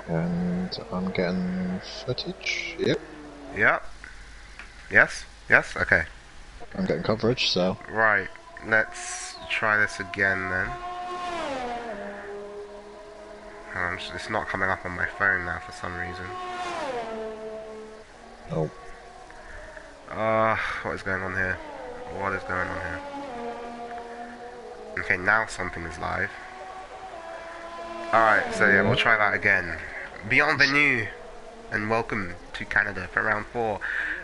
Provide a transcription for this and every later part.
And I'm getting footage. Yep. Yep. Yes? Yes? Okay. I'm getting coverage, so. Right. Let's try this again then. It's not coming up on my phone now for some reason. Oh. What is going on here? What is going on here? Okay, now something is live. Alright, so yeah, we'll try that again. Beyond the new, and welcome to Canada for round 4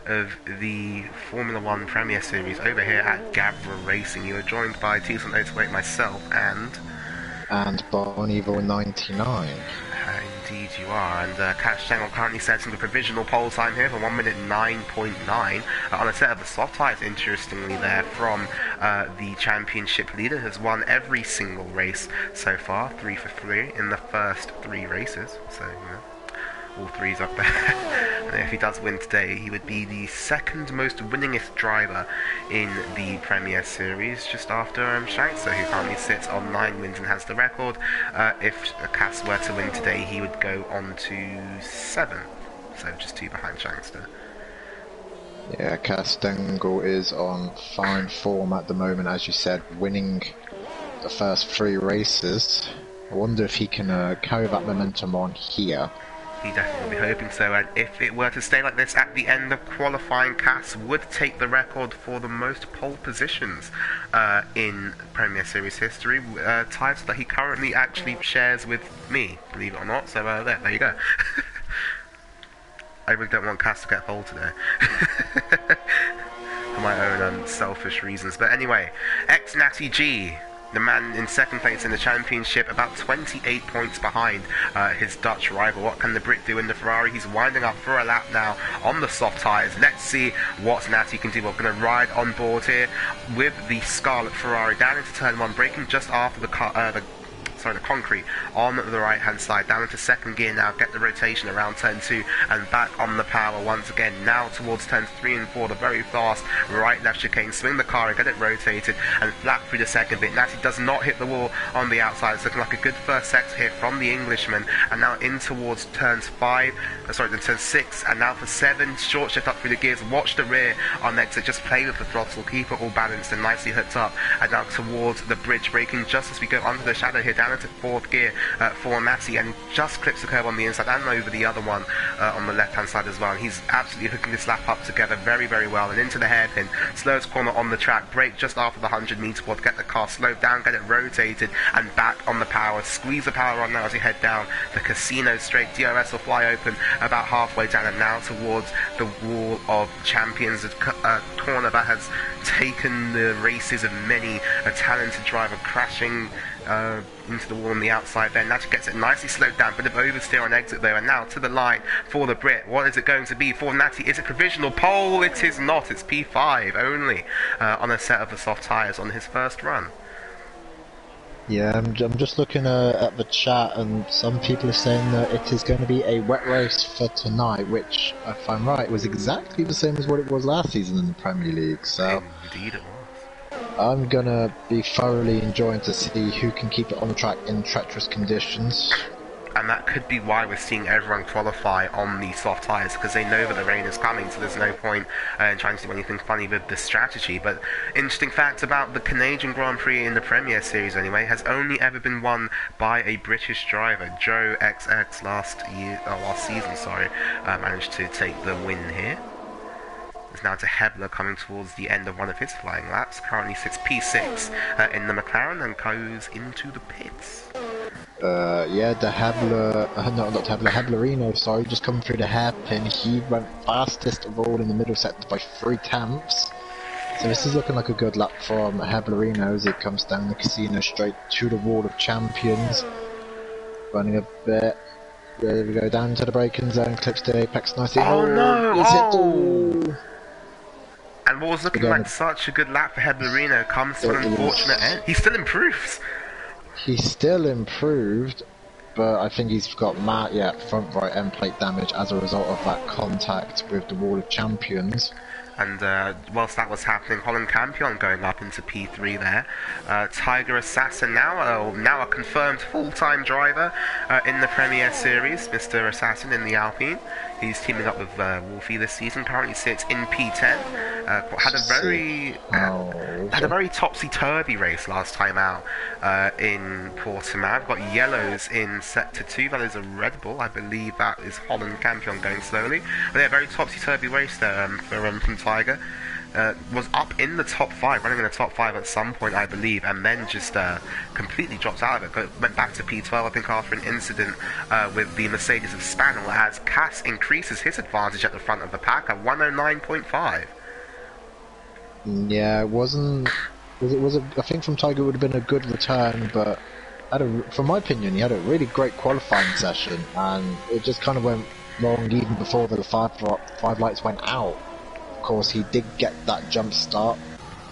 of the Formula 1 Premier Series over here at Gavra Racing. You are joined by T08, myself, and Barneyville 99. Indeed you are, and Cash Channel currently setting the provisional pole time here for 1 minute 9.9 on a set of the soft tyres, interestingly there, from the championship leader, has won every single race so far, 3 for 3 in the first 3 races, so, you know, all 3's up there. And if he does win today, he would be the second most winningest driver in the Premier Series, just after Shanks, who currently sits on 9 wins and has the record. If Cass were to win today, he would go on to 7, so just 2 behind Shankster. Yeah, Castangle is on fine form at the moment, as you said, winning the first 3 races. I wonder if he can carry that momentum on here. He definitely will be hoping so, and if it were to stay like this at the end of qualifying, Cass would take the record for the most pole positions in Premier Series history, title that he currently actually shares with me, believe it or not, so there you go. I really don't want Cass to get pole today. For my own selfish reasons, but anyway, ex-Natty G, the man in second place in the championship, about 28 points behind his Dutch rival. What can the Brit do in the Ferrari? He's winding up for a lap now on the soft tyres. Let's see what Natty can do. We're going to ride on board here with the Scarlet Ferrari down into turn 1, braking just after the concrete on the right hand side, down into second gear now, get the rotation around turn 2 and back on the power once again, now towards turns 3 and 4, the very fast right left chicane, swing the car and get it rotated and flat through the second bit. Natty does not hit the wall on the outside. It's looking like a good first sector here from the Englishman, and now in towards turns 6 and now for 7, short shift up through the gears, watch the rear on exit, just play with the throttle, keep it all balanced and nicely hooked up, and now towards the bridge, braking just as we go under the shadow here, down into 4th gear for Natty, and just clips the curve on the inside and over the other one on the left hand side as well, and he's absolutely hooking this lap up together very, very well, and into the hairpin, slowest corner on the track, brake just after the 100-meter wall, get the car slowed down, get it rotated and back on the power, squeeze the power on now as you head down the casino straight. DRS will fly open about halfway down, and now towards the wall of champions, a corner that has taken the races of many a talented driver, crashing into the wall on the outside there. Natty gets it nicely slowed down, bit of oversteer on exit though, and now to the line for the Brit. What is it going to be for Natty? Is it provisional pole? It is not. It's P5 only on a set of the soft tyres on his first run. Yeah, I'm just looking at the chat, and some people are saying that it is going to be a wet race for tonight, which, if I'm right, was exactly the same as what it was last season in the Premier League. So Indeed it was. I'm gonna be thoroughly enjoying to see who can keep it on the track in treacherous conditions. And that could be why we're seeing everyone qualify on the soft tyres, because they know that the rain is coming, so there's no point in trying to do anything funny with this strategy. But interesting fact about the Canadian Grand Prix in the Premier Series anyway, has only ever been won by a British driver. Joe XX last season, managed to take the win here. It's now to Hebler coming towards the end of one of his flying laps. Currently sits P6 in the McLaren and goes into the pits. Yeah, the Heblerino, sorry, just coming through the hairpin. He went fastest of all in the middle sector by 3/10. So this is looking like a good lap from Heblerino as it comes down the casino straight to the wall of champions. Running a bit. There we go, down to the braking zone, clips the apex nicely. Oh no! Oh! And what was looking like such a good lap for Heblerino comes to an unfortunate end. He still improves! He's still improved, but I think he's got front right end plate damage as a result of that contact with the wall of champions. And whilst that was happening, Holland Campion going up into P3 there. Tiger Assassin now a confirmed full-time driver in the Premier Series. Mr. Assassin in the Alpine. He's teaming up with Wolfie this season. Currently sits in P10. Had a very topsy-turvy race last time out in Portimao. Got yellows in Sector 2. That is a Red Bull. I believe that is Holland Campion going slowly. But yeah, very topsy-turvy race there from Tiger. Was up in the top 5, running in the top 5 at some point, I believe, and then just completely dropped out of it. Went back to P12, I think, after an incident with the Mercedes of Spanel, as Cass increases his advantage at the front of the pack at 109.5. Yeah, it wasn't. I think from Tiger it would have been a good return, but from my opinion, he had a really great qualifying session, and it just kind of went wrong even before the five lights went out. Of course, he did get that jump start.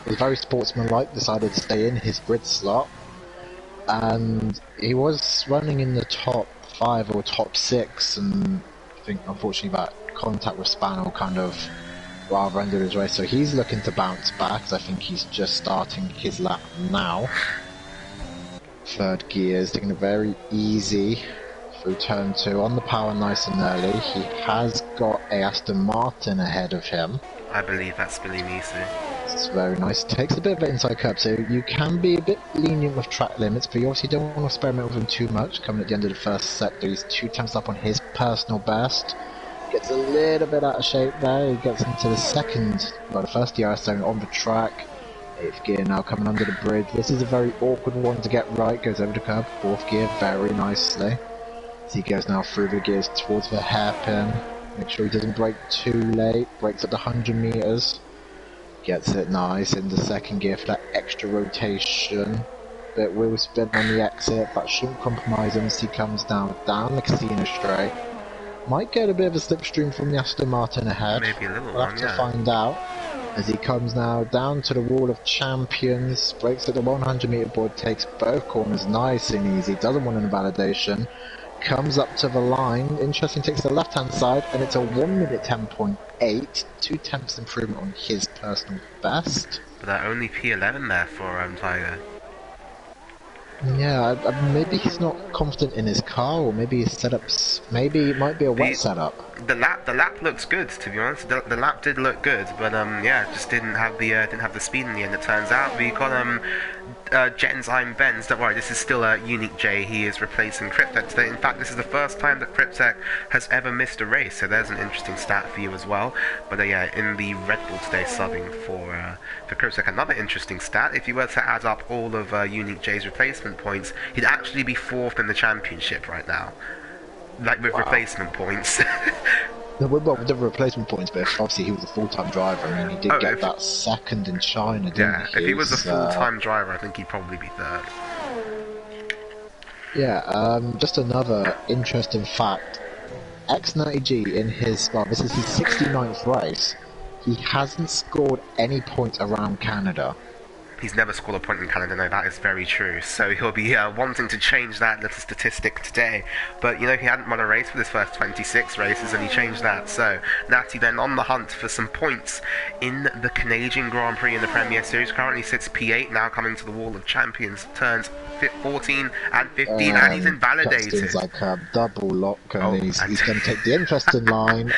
He was very sportsmanlike, decided to stay in his grid slot, and he was running in the top 5 or top 6, and I think unfortunately that contact with Spanel kind of rather ended his race, so he's looking to bounce back, as I think he's just starting his lap now. Third gears, taking it very easy through turn 2, on the power nice and early. He has got a Aston Martin ahead of him. I believe that's Billy Misu. It's very nice. Takes a bit of an inside curb, so you can be a bit lenient with track limits, but you obviously don't want to experiment with him too much. Coming at the end of the first sector, he's 2 tenths up on his personal best. Gets a little bit out of shape there. He gets into the first DRS zone on the track. 8th gear now coming under the bridge. This is a very awkward one to get right. Goes over the curb. 4th gear very nicely. As he goes now through the gears towards the hairpin. Make sure he doesn't brake too late. Brakes at the 100 meters. Gets it nice into 2nd gear for that extra rotation. Bit wheel spin on the exit. That shouldn't compromise him as he comes down the casino straight. Might get a bit of a slipstream from the Aston Martin ahead. Maybe a little We'll one, have to find out. As he comes now down to the wall of champions. Brakes at the 100 meter board. Takes both corners nice and easy. Doesn't want an invalidation. Comes up to the line, interesting, takes the left hand side, and it's a 1 minute 10.8, 2 tenths improvement on his personal best. But that only P11 there for Tiger. Yeah, maybe he's not confident in his car, or maybe his setups, maybe it might be a wet setup. The lap looks good, to be honest. The lap did look good, but yeah, just didn't have the speed in the end. It turns out we got Jens I'm Benz. Don't worry, this is still a Unique J. He is replacing Cryptek today. In fact, this is the first time that Cryptek has ever missed a race, so there's an interesting stat for you as well. But yeah, in the Red Bull today, subbing for Cryptek. Another interesting stat: if you were to add up all of Unique J's replacement points, he'd actually be 4th in the championship right now, like with replacement points. Well, with the replacement points, but obviously he was a full-time driver, and he did get that 2nd in China, didn't he? If he was a full-time driver, I think he'd probably be 3rd. Yeah, just another interesting fact. X90G in his, this is his 69th race, he hasn't scored any points around Canada. He's never scored a point in Canada, no, that is very true. So he'll be wanting to change that little statistic today. But, you know, he hadn't won a race for his first 26 races, and he changed that. So, Natty then on the hunt for some points in the Canadian Grand Prix in the Premier Series. Currently sits P8, now coming to the wall of champions. Turns 14 and 15, and he's invalidated. It's like a double lock, and he's going to take the interesting line.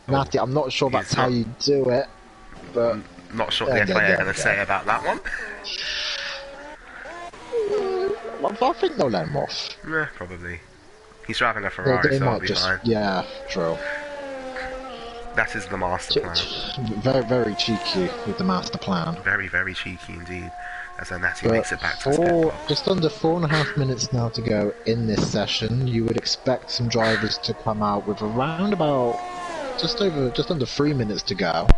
Natty, I'm not sure that's how you do it, but... Not sure what the FIA are going to say about that one. I think they'll let him off. Yeah, probably. He's driving a Ferrari, so he'll be fine. Yeah, true. That is the master plan. Very, very cheeky with the master plan. Very, very cheeky indeed. As Natty makes it back to his pit box. Just under 4.5 minutes now to go in this session, you would expect some drivers to come out with around about just under 3 minutes to go.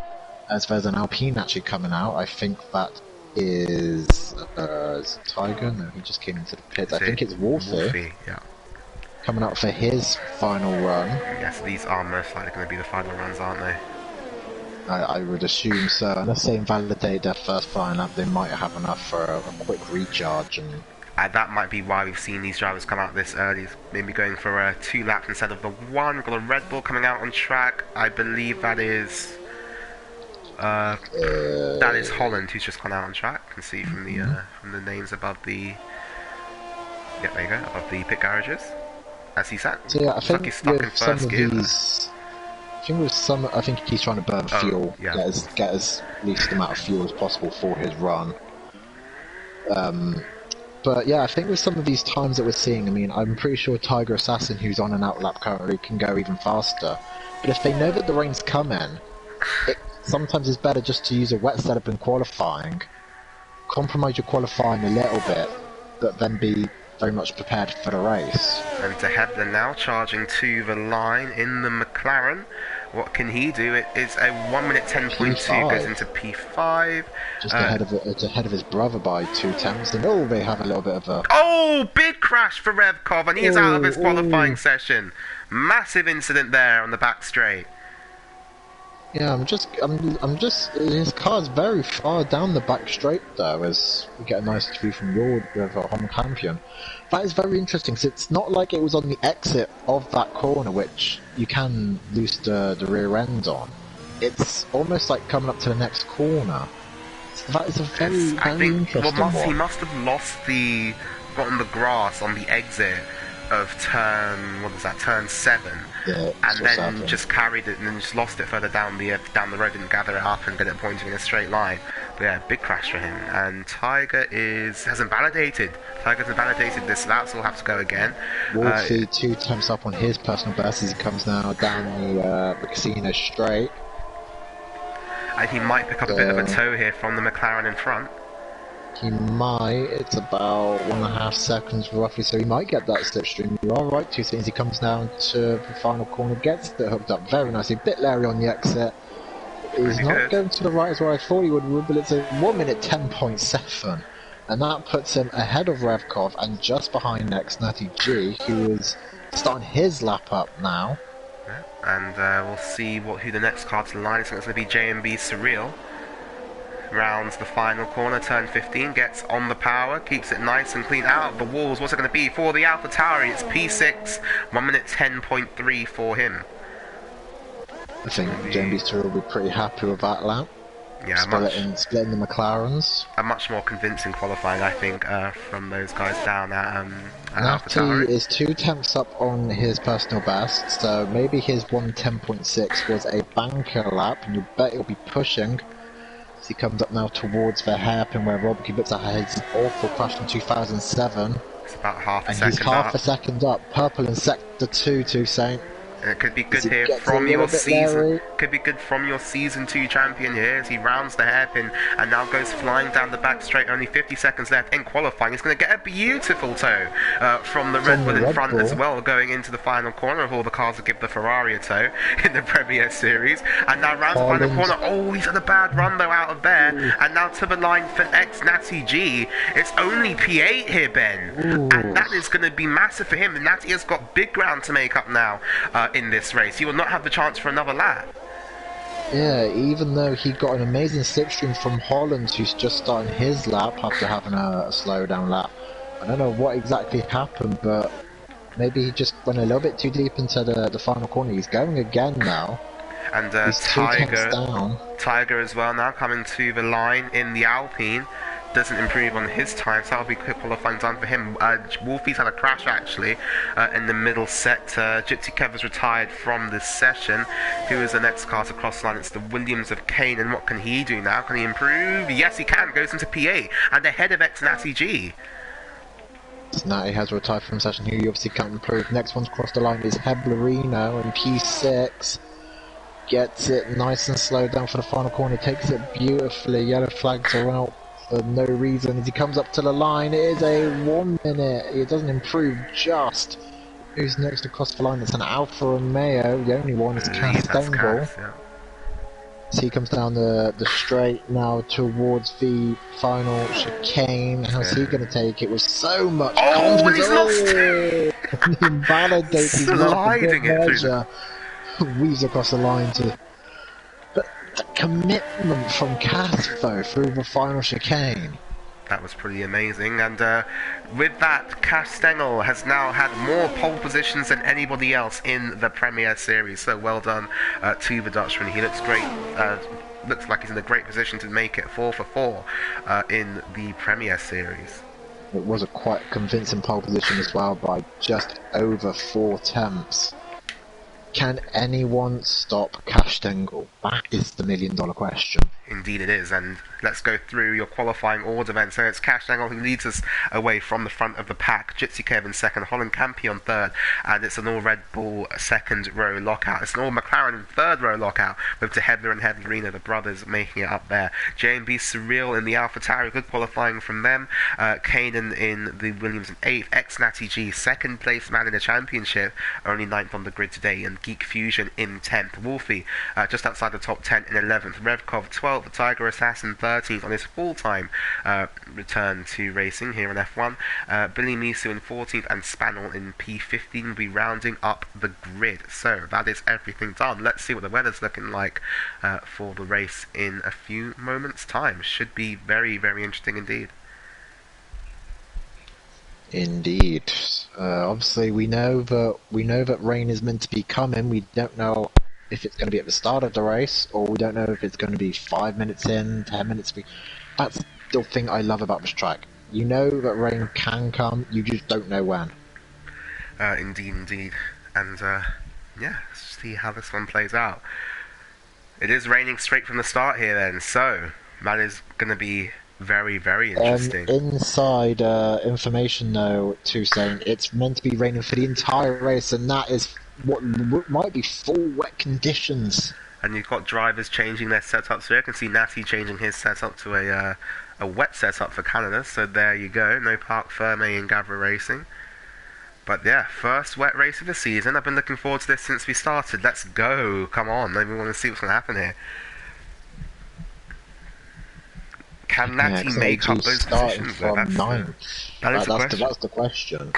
As there's an Alpine actually coming out. I think that is Tiger. No, he just came into the pits. I think it's Wolfie. Yeah. Coming out for his final run. Yes, these are most likely going to be the final runs, aren't they? I would assume so. Unless they invalidate their first final lap, they might have enough for a quick recharge. And that might be why we've seen these drivers come out this early. Maybe going for 2 laps instead of the 1. We've got a Red Bull coming out on track. I believe that is... That is Holland, who's just gone out on track. You can see from the names above the. Yeah, there you go, above the pit garages. As he sat. So yeah, I think he's stuck in with some first of gear. these, I think he's trying to burn fuel, yeah. get as least amount of fuel as possible for his run. But yeah, I think with some of these times that we're seeing, I mean, I'm pretty sure Tiger Assassin, who's on an outlap currently, can go even faster. But if they know that the rain's coming, it sometimes it's better just to use a wet setup in qualifying, compromise your qualifying a little bit, but then be very much prepared for the race. And De Hebler now charging to the line in the McLaren. What can he do? It is a 1 minute 10.2, goes into P5. Just ahead of his brother by 2 tenths, and oh, they have a little bit of a... Oh, big crash for Revkov, and he is out of his qualifying session. Massive incident there on the back straight. Yeah, I'm just, his car's very far down the back straight though, as we get a nice view from your home champion. That is very interesting, because it's not like it was on the exit of that corner, which you can lose the rear end on. It's almost like coming up to the next corner. So that is a very interesting one. He must have gotten the grass on the exit of turn 7, yeah, and then just carried it and then just lost it further down the road, didn't gather it up and get it pointing in a straight line. But yeah, big crash for him. And Tiger hasn't validated. Tiger's invalidated this, so that's will have to go again. Wolfie 2 tenths up on his personal best as he comes now down the casino straight. And he might pick up a bit of a tow here from the McLaren in front. He might. It's about 1.5 seconds roughly, so he might get that slipstream. You are right, 2 seconds. He comes down to the final corner, gets it hooked up very nicely. A bit Larry on the exit. He's not going to the right as well I thought he would, but it's a 1 minute 10.7. And that puts him ahead of Revkov and just behind next Natty G, who is starting his lap up now. Yeah, and we'll see who the next car to the line is. So it's going to be JMB Surreal. Rounds the final corner, turn 15, gets on the power, keeps it nice and clean out of the walls. What's it going to be for the Alpha Tauri? It's P6, 1 minute 10.3 for him. I think JMB Surreal will be pretty happy with that lap. Yeah, splitting the McLarens. A much more convincing qualifying, I think, from those guys down at Alpha Tauri. Natty is 2 tenths up on his personal best, so maybe his 1:10.6 was a banker lap, and you bet he'll be pushing. As he comes up now towards the hairpin where Rob Kubica had his awful crash in 2007. It's about half a and second he's half a second up. Purple in sector 2 to Saint. And it could be good here from your season. Could be good from your season 2 champion here as he rounds the hairpin and now goes flying down the back straight. Only 50 seconds left in qualifying. He's going to get a beautiful tow from the Red Bull in front as well, going into the final corner of all the cars that give the Ferrari a tow in the Premier Series. And now rounds the final corner. Oh, he's had a bad run though out of there. Ooh. And now to the line for ex-Natty G. It's only P8 here, Ben. Ooh. And that is going to be massive for him. Natty has got big ground to make up now. In this race, he will not have the chance for another lap. Yeah, even though he got an amazing slipstream from Holland, who's just starting his lap after having a slow down lap. I don't know what exactly happened, but maybe he just went a little bit too deep into the final corner. He's going again now. And Tiger as well now coming to the line in the Alpine. Doesn't improve on his time, so that'll be quick qualifying done for him. Wolfie's had a crash actually in the middle sector. Gypsy Kev has retired from this session. Who is the next car to cross the line? It's the Williams of Kane, and what can he do now? Can he improve? Yes, he can. Goes into P8 and ahead of ex-Natty G. Natty has retired from session here. You obviously can't improve. Next one's crossed the line is Heblerino in P6. Gets it nice and slow down for the final corner. Takes it beautifully. Yellow flags are out. For no reason. As he comes up to the line, it is a 1 minute. It doesn't improve just. Who's next across the line? It's an Alfa Romeo. The only one is Castangle. Yeah. So he comes down the straight now towards the final chicane. How's he going to take it with so much confidence? And he's lost it! He invalidates his sliding it through. Weaves across the line to. The commitment from Caspo through the final chicane. That was pretty amazing, and with that, Castengel has now had more pole positions than anybody else in the Premier Series, so well done to the Dutchman. He looks great looks like he's in a great position to make it 4 for 4 in the Premier Series. It was a quite convincing pole position as well by just over 4 tenths. Can anyone stop Cash Stengel? That is the million-dollar question. Indeed it is, and let's go through your qualifying order then. So it's Cash Stengel who leads us away from the front of the pack, Jitsi Kevin second, Holland Campion third, and it's an all Red Bull second row lockout. It's an all McLaren third row lockout with De Hedler and Hedlerina, the brothers, making it up there. J&B Surreal in the AlphaTauri, good qualifying from them. Kanan in the Williams in 8th, ex-Natty G, second place man in the championship, only 9th on the grid today, and Geek Fusion in 10th. Wolfie just outside the top 10 in 11th, Revkov 12th, Tiger Assassin 13th on his full-time return to racing here in F1. Billy Misu in 14th and Spanel in P15 will be rounding up the grid. So that is everything done. Let's see what the weather's looking like for the race in a few moments' time. Should be very, very interesting indeed. Indeed. Obviously, we know that rain is meant to be coming. We don't know if it's going to be at the start of the race, or we don't know if it's going to be 5 minutes in, 10 minutes. That's the thing I love about this track. You know that rain can come, you just don't know when. Indeed. And yeah, let's see how this one plays out. It is raining straight from the start here then, so that is going to be very, very interesting. Inside information though, too, saying it's meant to be raining for the entire race, and that is what might be full wet conditions. And you've got drivers changing their setups here. I can see Natty changing his setup to a wet setup for Canada, so there you go. No Parc Ferme in Gavra Racing. But yeah, first wet race of the season. I've been looking forward to this since we started. Let's go. Come on, we want to see what's going to happen here. Can Natty make up those positions? From ninth. That's the question.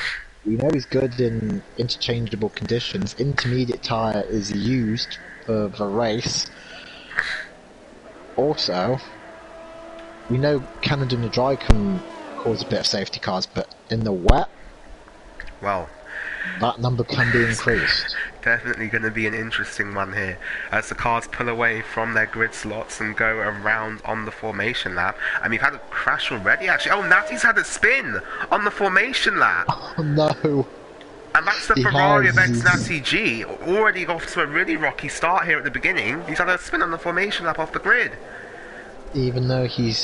We know he's good in interchangeable conditions. Intermediate tyre is used for the race. Also, we know Canada in the dry can cause a bit of safety cars, but in the wet, well, that number can be increased. Definitely going to be an interesting one here as the cars pull away from their grid slots and go around on the formation lap. And we've had a crash already, actually. Oh, Natty's had a spin on the formation lap. Oh, no. And that's the Ferrari of ex-Natty G. Already off to a really rocky start here at the beginning. He's had a spin on the formation lap off the grid. Even though you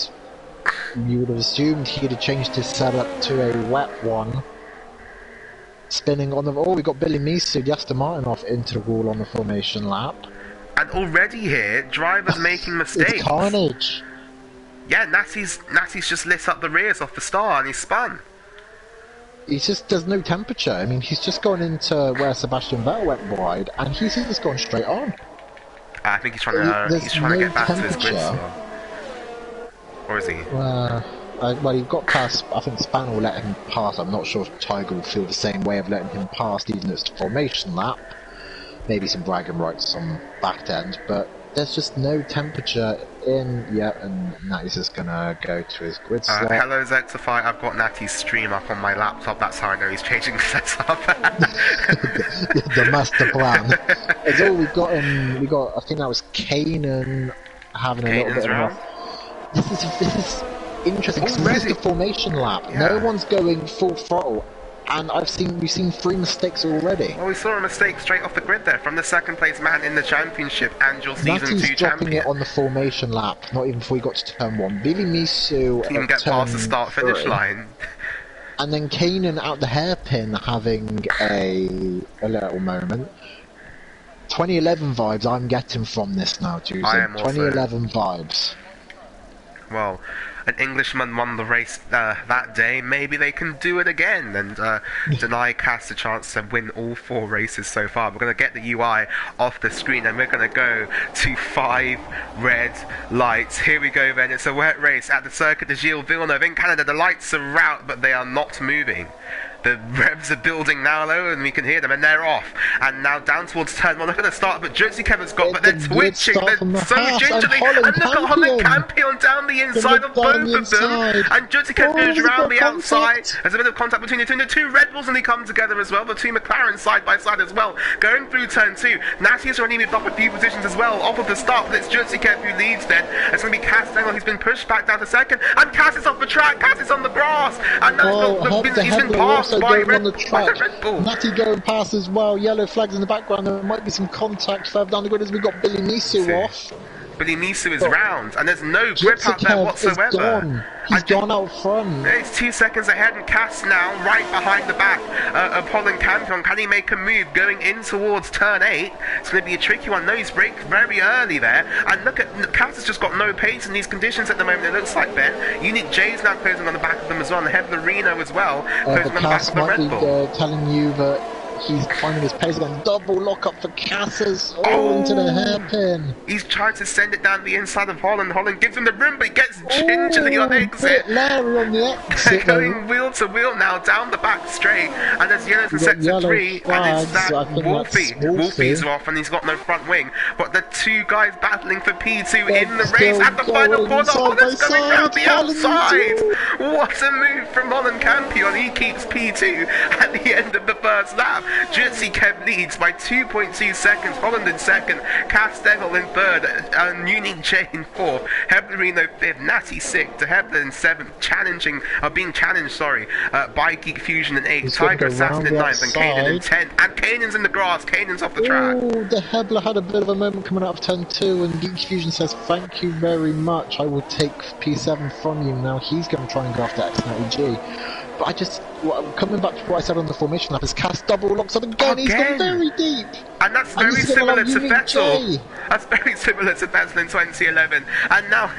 would have assumed he'd have changed his setup to a wet one. Spinning on the... Oh, we got Billy Misu, the Aston Martin off into the wall on the formation lap. And already here, drivers making mistakes. It's carnage. Yeah, Natty's just lit up the rears off the star and he's spun. There's no temperature. I mean, he's just gone into where Sebastian Vettel went wide, and he's just gone straight on. I think he's trying to get back to his grid slot. Or is he? Well, he got past. I think Spanner will let him pass. I'm not sure if Tiger will feel the same way of letting him pass, even though it's the formation lap. Maybe some bragging rights on back end, but there's just no temperature in yet, and Natty's just gonna go to his grid slot. Hello Zexify, I've got Natty's stream up on my laptop. That's how I know he's changing the setup. the master plan. It's all we've got. I think that was Kanan having a little bit of a... This is interesting, because this is the formation lap. Yeah. No one's going full throttle, and we've seen 3 mistakes already. Well, we saw a mistake straight off the grid there from the second place man in the championship and your season 2 champion. Natty's dropping it on the formation lap, not even before he got to turn 1. Billy Misu didn't even get past the start finish line. And then Kanan out the hairpin having a little moment. 2011 vibes I'm getting from this now, Tuesday. 2011 vibes. Well, an Englishman won the race that day. Maybe they can do it again and deny Cass a chance to win all 4 races so far. We're going to get the UI off the screen and we're going to go to 5 red lights. Here we go then. It's a wet race at the Circuit de Gilles Villeneuve in Canada. The lights are out, but they are not moving. The revs are building now, though, and we can hear them, and they're off. And now down towards turn 1. Look at the start, but Jersey Kevin's got, but they're twitching. They're so gingerly. And look at Holland Campion down the inside of both of them. And Jersey Kev goes round the outside. There's a bit of contact between the two Red Bulls, and they come together as well. The two McLarens side by side as well. Going through turn 2. Natty's already moved up a few positions as well. Off of the start, but it's Jersey Kev who leads then. It's going to be Cass Stengel. He's been pushed back down to second. And Cass is off the track. Cass is on the grass. And now he's been passed by Red Bull. Natty going past as well. Yellow flags in the background. There might be some contact further down the grid as we've got Billy Misu off. Billy Misu is round, and there's no grip out there whatsoever. He's gone out front. It's 2 seconds ahead, and Cass now right behind the back of Holland Campion. Can he make a move going in towards turn 8? It's going to be a tricky one. No, he's braked very early there. And look at Cass has just got no pace in these conditions at the moment. It looks like Ben. Unique J's now closing on the back of them as well, and the Hebler Reno as well closing on the back of the Red Bull. Telling you that he's finding his pace again. Double lock up for Cassis. Into the hairpin. He's trying to send it down the inside of Holland. Holland gives him the room, but he gets gingerly on exit. Larry on the exit. Going wheel to wheel now down the back straight. And there's yellows in sector 3. And it's that Wolfie. Wolfie's off, and he's got no front wing. But the two guys battling for P2 in the race at the final corner. Holland's going round the outside. What a move from Holland Campion. He keeps P2 at the end of the first lap. Jersey Kev leads by 2.2 seconds. Holland in second, Cass Stengel in third, and Unique J in fourth. Heblerino fifth, Natty sixth, to Hebler in seventh, being challenged, by Geek Fusion in eighth, Tiger Assassin in ninth, and Kanan in 10th. And Kanan's in the grass. Kanan's off the track. The Hebler had a bit of a moment coming out of turn 2, and Geek Fusion says, "Thank you very much. I will take P7 from you." Now he's going to try and go after X90G. But coming back to what I said on the formation lap, is Cass double locks up again. He's gone very deep. And that's very similar to Vettel. That's very similar to Vettel in 2011. And now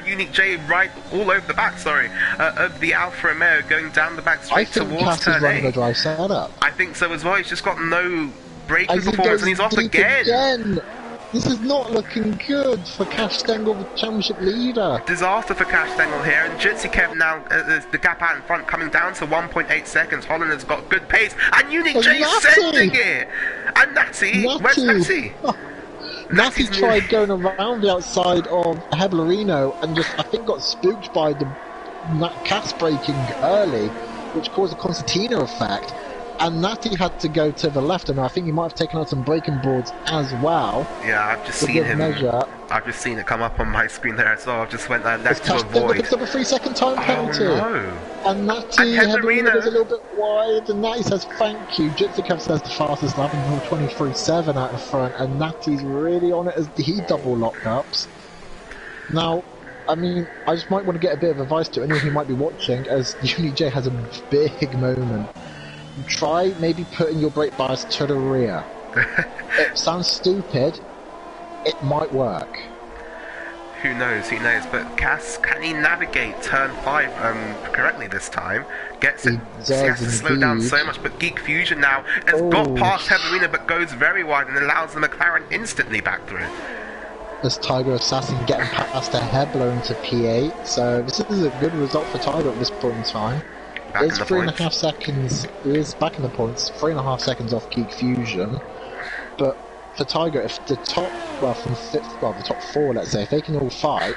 Unique J right all over the back, of the Alfa Romeo going down the back straight towards Cass turn 8. is running a drive setup. I think so as well. He's just got no braking performance, and he's off again. This is not looking good for Cass Stengel, the championship leader. Disaster for Cass Stengel here, and Jitsi Kev now, the gap out in front coming down to 1.8 seconds. Holland has got good pace, and Unique J sending it! And Natty, where's Natty? Natty tried going around the outside of Heblerino and just, I think, got spooked by the Cass braking early, which caused a concertina effect. And Natty had to go to the left, and I think he might have taken out some braking boards as well. Yeah, I've just seen him. I've just seen it come up on my screen there as well. I've just went left to avoid. It's a 3-second time penalty. Oh, no. And Natty goes a little bit wide, and Natty says thank you. Jitsikev says the fastest lap until 23.7 out in front, and Natty's really on it as he double lockups. Now, I mean, I just might want to get a bit of advice to anyone who might be watching, as Unique J has a big moment. Try maybe putting your brake bias to the rear. It sounds stupid. It might work. Who knows? But Cass, can he navigate turn 5 correctly this time? He has to slow down so much. But Geek Fusion now has got past Heblerino, but goes very wide and allows the McLaren instantly back through. As Tiger Assassin getting past a Hebler into P8, so this is a good result for Tiger at this point in time. It's 3.5 seconds. It is back in the points. 3.5 seconds off Geek Fusion. But for Tiger, if the top, the top 4, let's say, if they can all fight,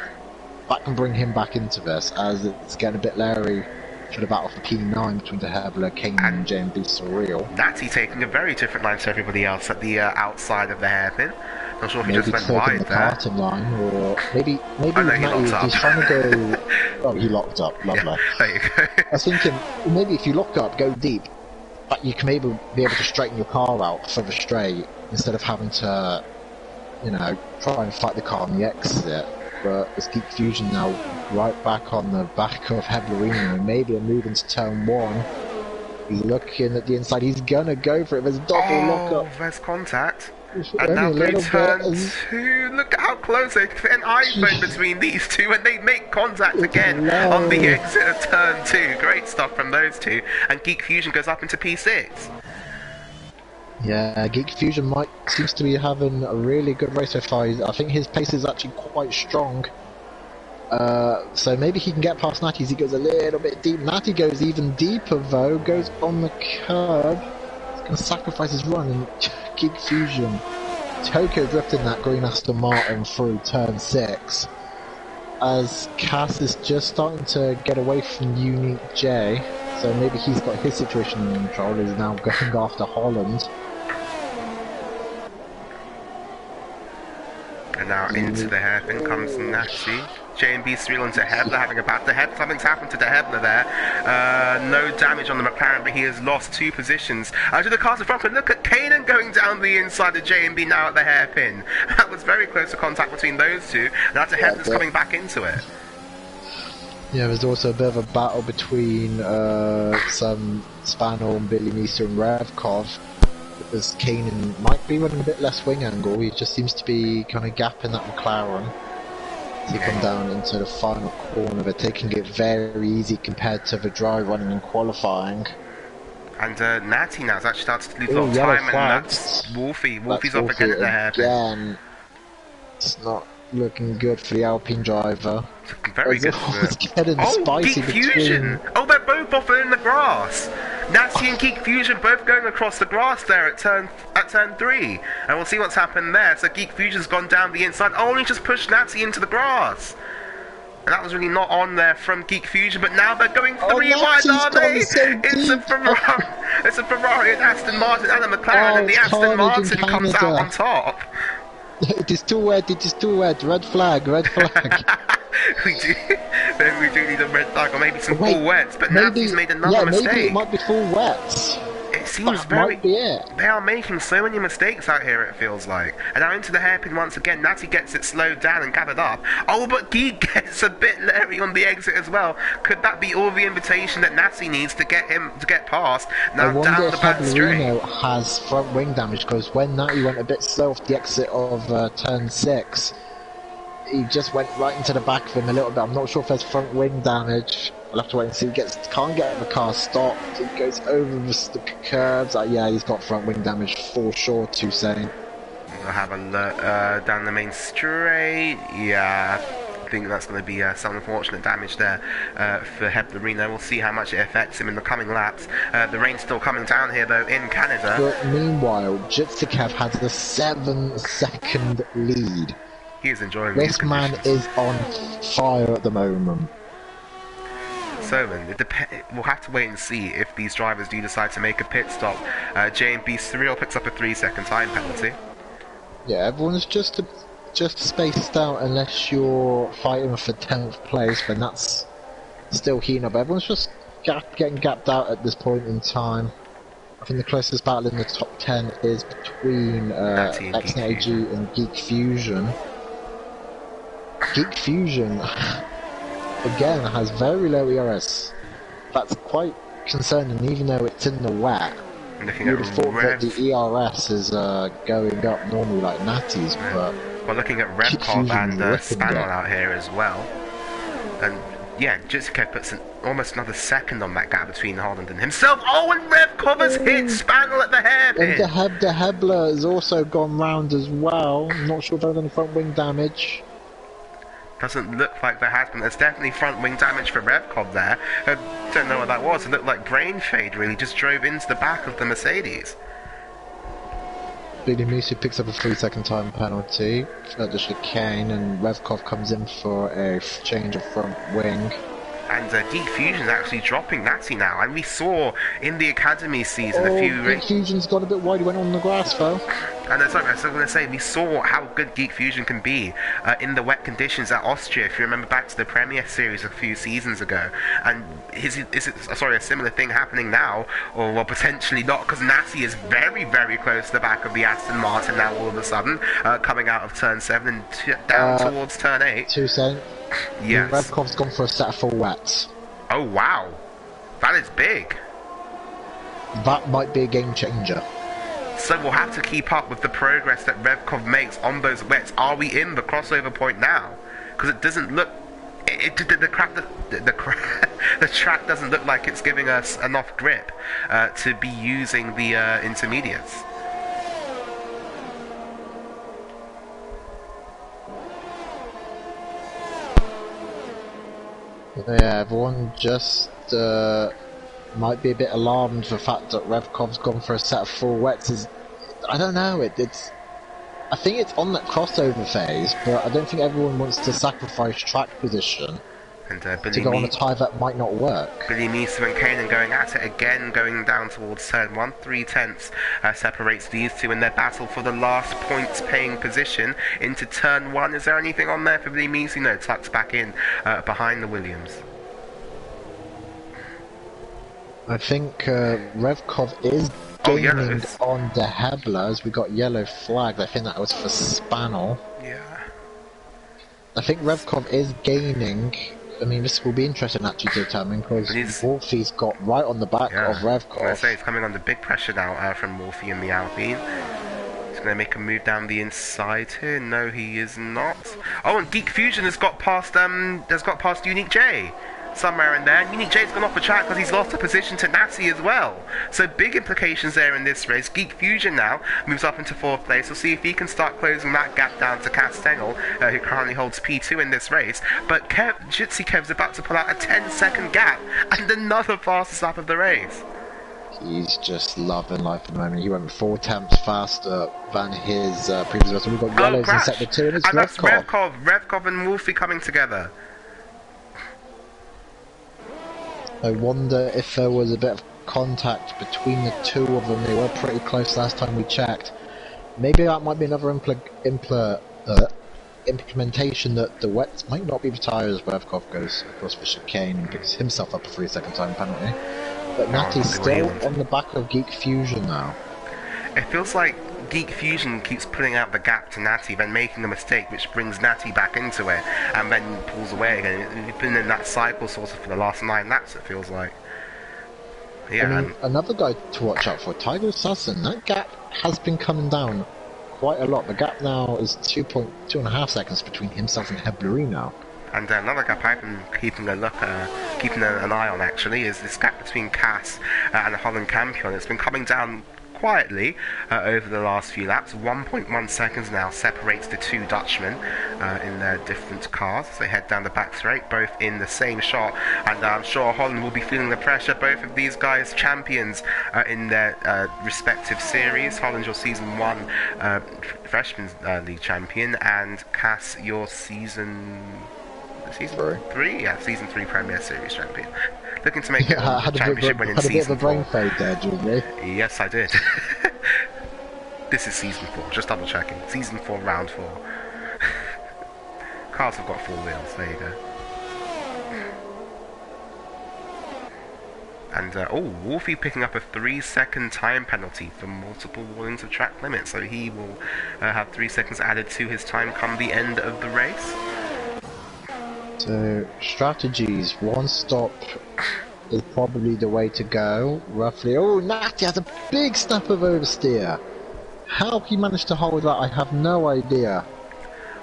that can bring him back into this, as it's getting a bit leery for the battle for P9 between the Hebler, King, and JMB Surreal. Natty taking a very different line to everybody else at the outside of the hairpin. Not sure if he just went wide there. Karting line, or maybe he's trying to go. Oh, he locked up. Lovely. Yeah, there you go. I was thinking maybe if you lock up, go deep, but you can maybe be able to straighten your car out further straight instead of having to, try and fight the car on the exit. But it's Geek Fusion now right back on the back of Heblerino, and maybe a move into turn 1. Looking at the inside, he's gonna go for it. There's a double lock up. There's contact. And now through turn 2, look at how close they fit an iPhone between these two, and they make contact again on the exit of turn 2. Great stuff from those two, and Geek Fusion goes up into P6. Yeah, Geek Fusion seems to be having a really good race so far. I think his pace is actually quite strong. So maybe he can get past Natty as he goes a little bit deep. Natty goes even deeper though, goes on the curb. He's going to sacrifice his run and Geek Fusion. Tokyo drifting that green Aston Martin through turn 6. As Cass is just starting to get away from Unique J. So maybe he's got his situation in control. He's now going after Holland. And now into the hairpin comes Natty. J&B 3 onto Hebler, having a bad to head. Something's happened to the Hebler there. No damage on the McLaren, but he has lost 2 positions. To the cars in front, and look at Kanan going down the inside of J&B now at the hairpin. That was very close to contact between those two. Now to Hebler's coming back into it. Yeah, there's also a bit of a battle between some Spanel and Billy Meester and Revkov. As Kanan might be running a bit less wing angle, he just seems to be kind of gapping that McLaren. To come down into the final corner, they're taking it very easy compared to the dry running and qualifying. And Natty now's actually started to lose a lot of time, and that's Wolfie. Wolfie's off again at the hairpin. It's not looking good for the Alpine driver. Very good. It's getting spicy Geek Fusion! Oh, they're both off in the grass! Natty and Geek Fusion both going across the grass there at turn 3. And we'll see what's happened there. So Geek Fusion's gone down the inside. Oh, and he just pushed Natty into the grass! And that was really not on there from Geek Fusion, but now they're going 3 wide, are they? It's a Ferrari, it's a Ferrari, an Aston Martin and a McLaren, and the Aston Martin comes out on top. It is too wet, it is too wet. Red flag, red flag. we do need a red flag, or maybe some full wets, but Natty's made another mistake. Maybe it might be full wets. It seems might be it. They are making so many mistakes out here, it feels like. And now into the hairpin once again. Natty gets it slowed down and gathered up. Oh, but Geek gets a bit leery on the exit as well. Could that be all the invitation that Natty needs to get him to get past? Now down the back straight. I wonder if has front wing damage, because when Natty went a bit slow off the exit of turn 6, he just went right into the back of him a little bit. I'm not sure if there's front wing damage. I'll have to wait and see. He can't get the car stopped. It goes over the curves. Yeah, he's got front wing damage for sure, Toussaint. We'll have a look down the main straight. Yeah, I think that's going to be some unfortunate damage there for Heblerino. We'll see how much it affects him in the coming laps. The rain's still coming down here, though, in Canada. But meanwhile, Jitsikev has the 7-second lead. He is enjoying this man is on fire at the moment. So we'll have to wait and see if these drivers do decide to make a pit stop. J&B 3 picks up a 3-second time penalty. Yeah, everyone's just spaced out unless you're fighting for 10th place, then that's still heating up. Everyone's just getting gapped out at this point in time. I think the closest battle in the top 10 is between X-AG and Geek Fusion. Geek Fusion, again, has very low ERS. That's quite concerning, even though it's in the wet. You would have thought that the ERS is going up normally like Natty's, but... We're looking at Revkov and Spanel out here as well. And yeah, Jitsikev puts almost another second on that gap between Holland and himself. Oh, and Revkov has hit Spanel at the hairpin! And the Hebler has also gone round as well. I'm not sure if there's any front wing damage. Doesn't look like there has been. There's definitely front wing damage for Revkov there. I don't know what that was. It looked like brain fade, really. Just drove into the back of the Mercedes. Billy Meester picks up a 3-second time penalty at the chicane, and Revkov comes in for a change of front wing. And Geek Fusion's actually dropping Natty now, and we saw in the Academy season Geek Fusion's got a bit wide, he went on the grass though. And sorry, I was going to say, we saw how good Geek Fusion can be in the wet conditions at Austria, if you remember back to the Premier Series a few seasons ago. And is it a similar thing happening now? Or well, potentially not, because Natty is very, very close to the back of the Aston Martin now all of a sudden, coming out of turn 7 and down towards turn 8. Toussaint. Yes. Revkov's gone for a set of full wets. Oh wow, that is big. That might be a game changer. So we'll have to keep up with the progress that Revkov makes on those wets. Are we in the crossover point now? Because it doesn't look... The track doesn't look like it's giving us enough grip to be using the intermediates. Yeah, everyone just might be a bit alarmed for the fact that Revkov's gone for a set of full wets. I don't know, it's... I think it's on that crossover phase, but I don't think everyone wants to sacrifice track position And to go on a tyre that might not work. Billy Meeser and Kanan going at it again, going down towards turn 1. 3/10 separates these two in their battle for the last points paying position into turn 1. Is there anything on there for Billy Meeser? No, tucks back in behind the Williams. I think Revkov is gaining on De Hebler as we got yellow flagged. I think that was for Spanel. Yeah. I think Revkov is gaining. I mean, this will be interesting actually to determine because Wolfie's got right on the back of Revkov. I was going to say, he's coming under big pressure now from Wolfie in the Alpine. He's going to make a move down the inside here. No, he is not. Oh, and Geek Fusion has got past Unique J somewhere in there. Unique J's gone off the track because he's lost a position to Natty as well. So big implications there in this race. Geek Fusion now moves up into 4th place. We'll see if he can start closing that gap down to Castengel, who currently holds P2 in this race. But Jitsi Kev's about to pull out a 10-second gap and another fastest lap of the race. He's just loving life at the moment. He went 4 tenths faster than his previous race. We've got yellows in sector 2 and it's Revkov. Revkov and Wolfie coming together. I wonder if there was a bit of contact between the two of them. They were pretty close last time we checked. Maybe that might be another implementation that the wets might not be the tyres. Revkov goes across the chicane and picks himself up a 3-second time penalty. But Natty's still on the back of Geek Fusion now. It feels like Geek Fusion keeps pulling out the gap to Natty, then making a mistake which brings Natty back into it, and then pulls away again. We've been in that cycle sort of for the last 9 laps, it feels like. Yeah, I mean, another guy to watch out for, Tiger Assassin. That gap has been coming down quite a lot. The gap now is 2.5 seconds between himself and Heblerino. And another gap I've been keeping an eye on actually is this gap between Cass and the Holland Campion. It's been coming down quietly over the last few laps. 1.1 seconds now separates the two Dutchmen in their different cars as they head down the back straight, both in the same shot, and I'm sure Holland will be feeling the pressure. Both of these guys champions in their respective series. Holland, your season 1 freshman league champion, and Cass, your season 3? Yeah, season 3 Premier Series champion. Looking to make it a championship win in season 4. Had a bit of a brain fade there, Julie. Yes, I did. This is season 4, just double checking. Season 4, round 4. Cars have got 4 wheels, there you go. And, Wolfie picking up a 3-second time penalty for multiple warnings of track limits, so he will have 3 seconds added to his time come the end of the race. So, strategies. 1 stop is probably the way to go, roughly. Oh, Natty has a big snap of oversteer. How he managed to hold that, I have no idea.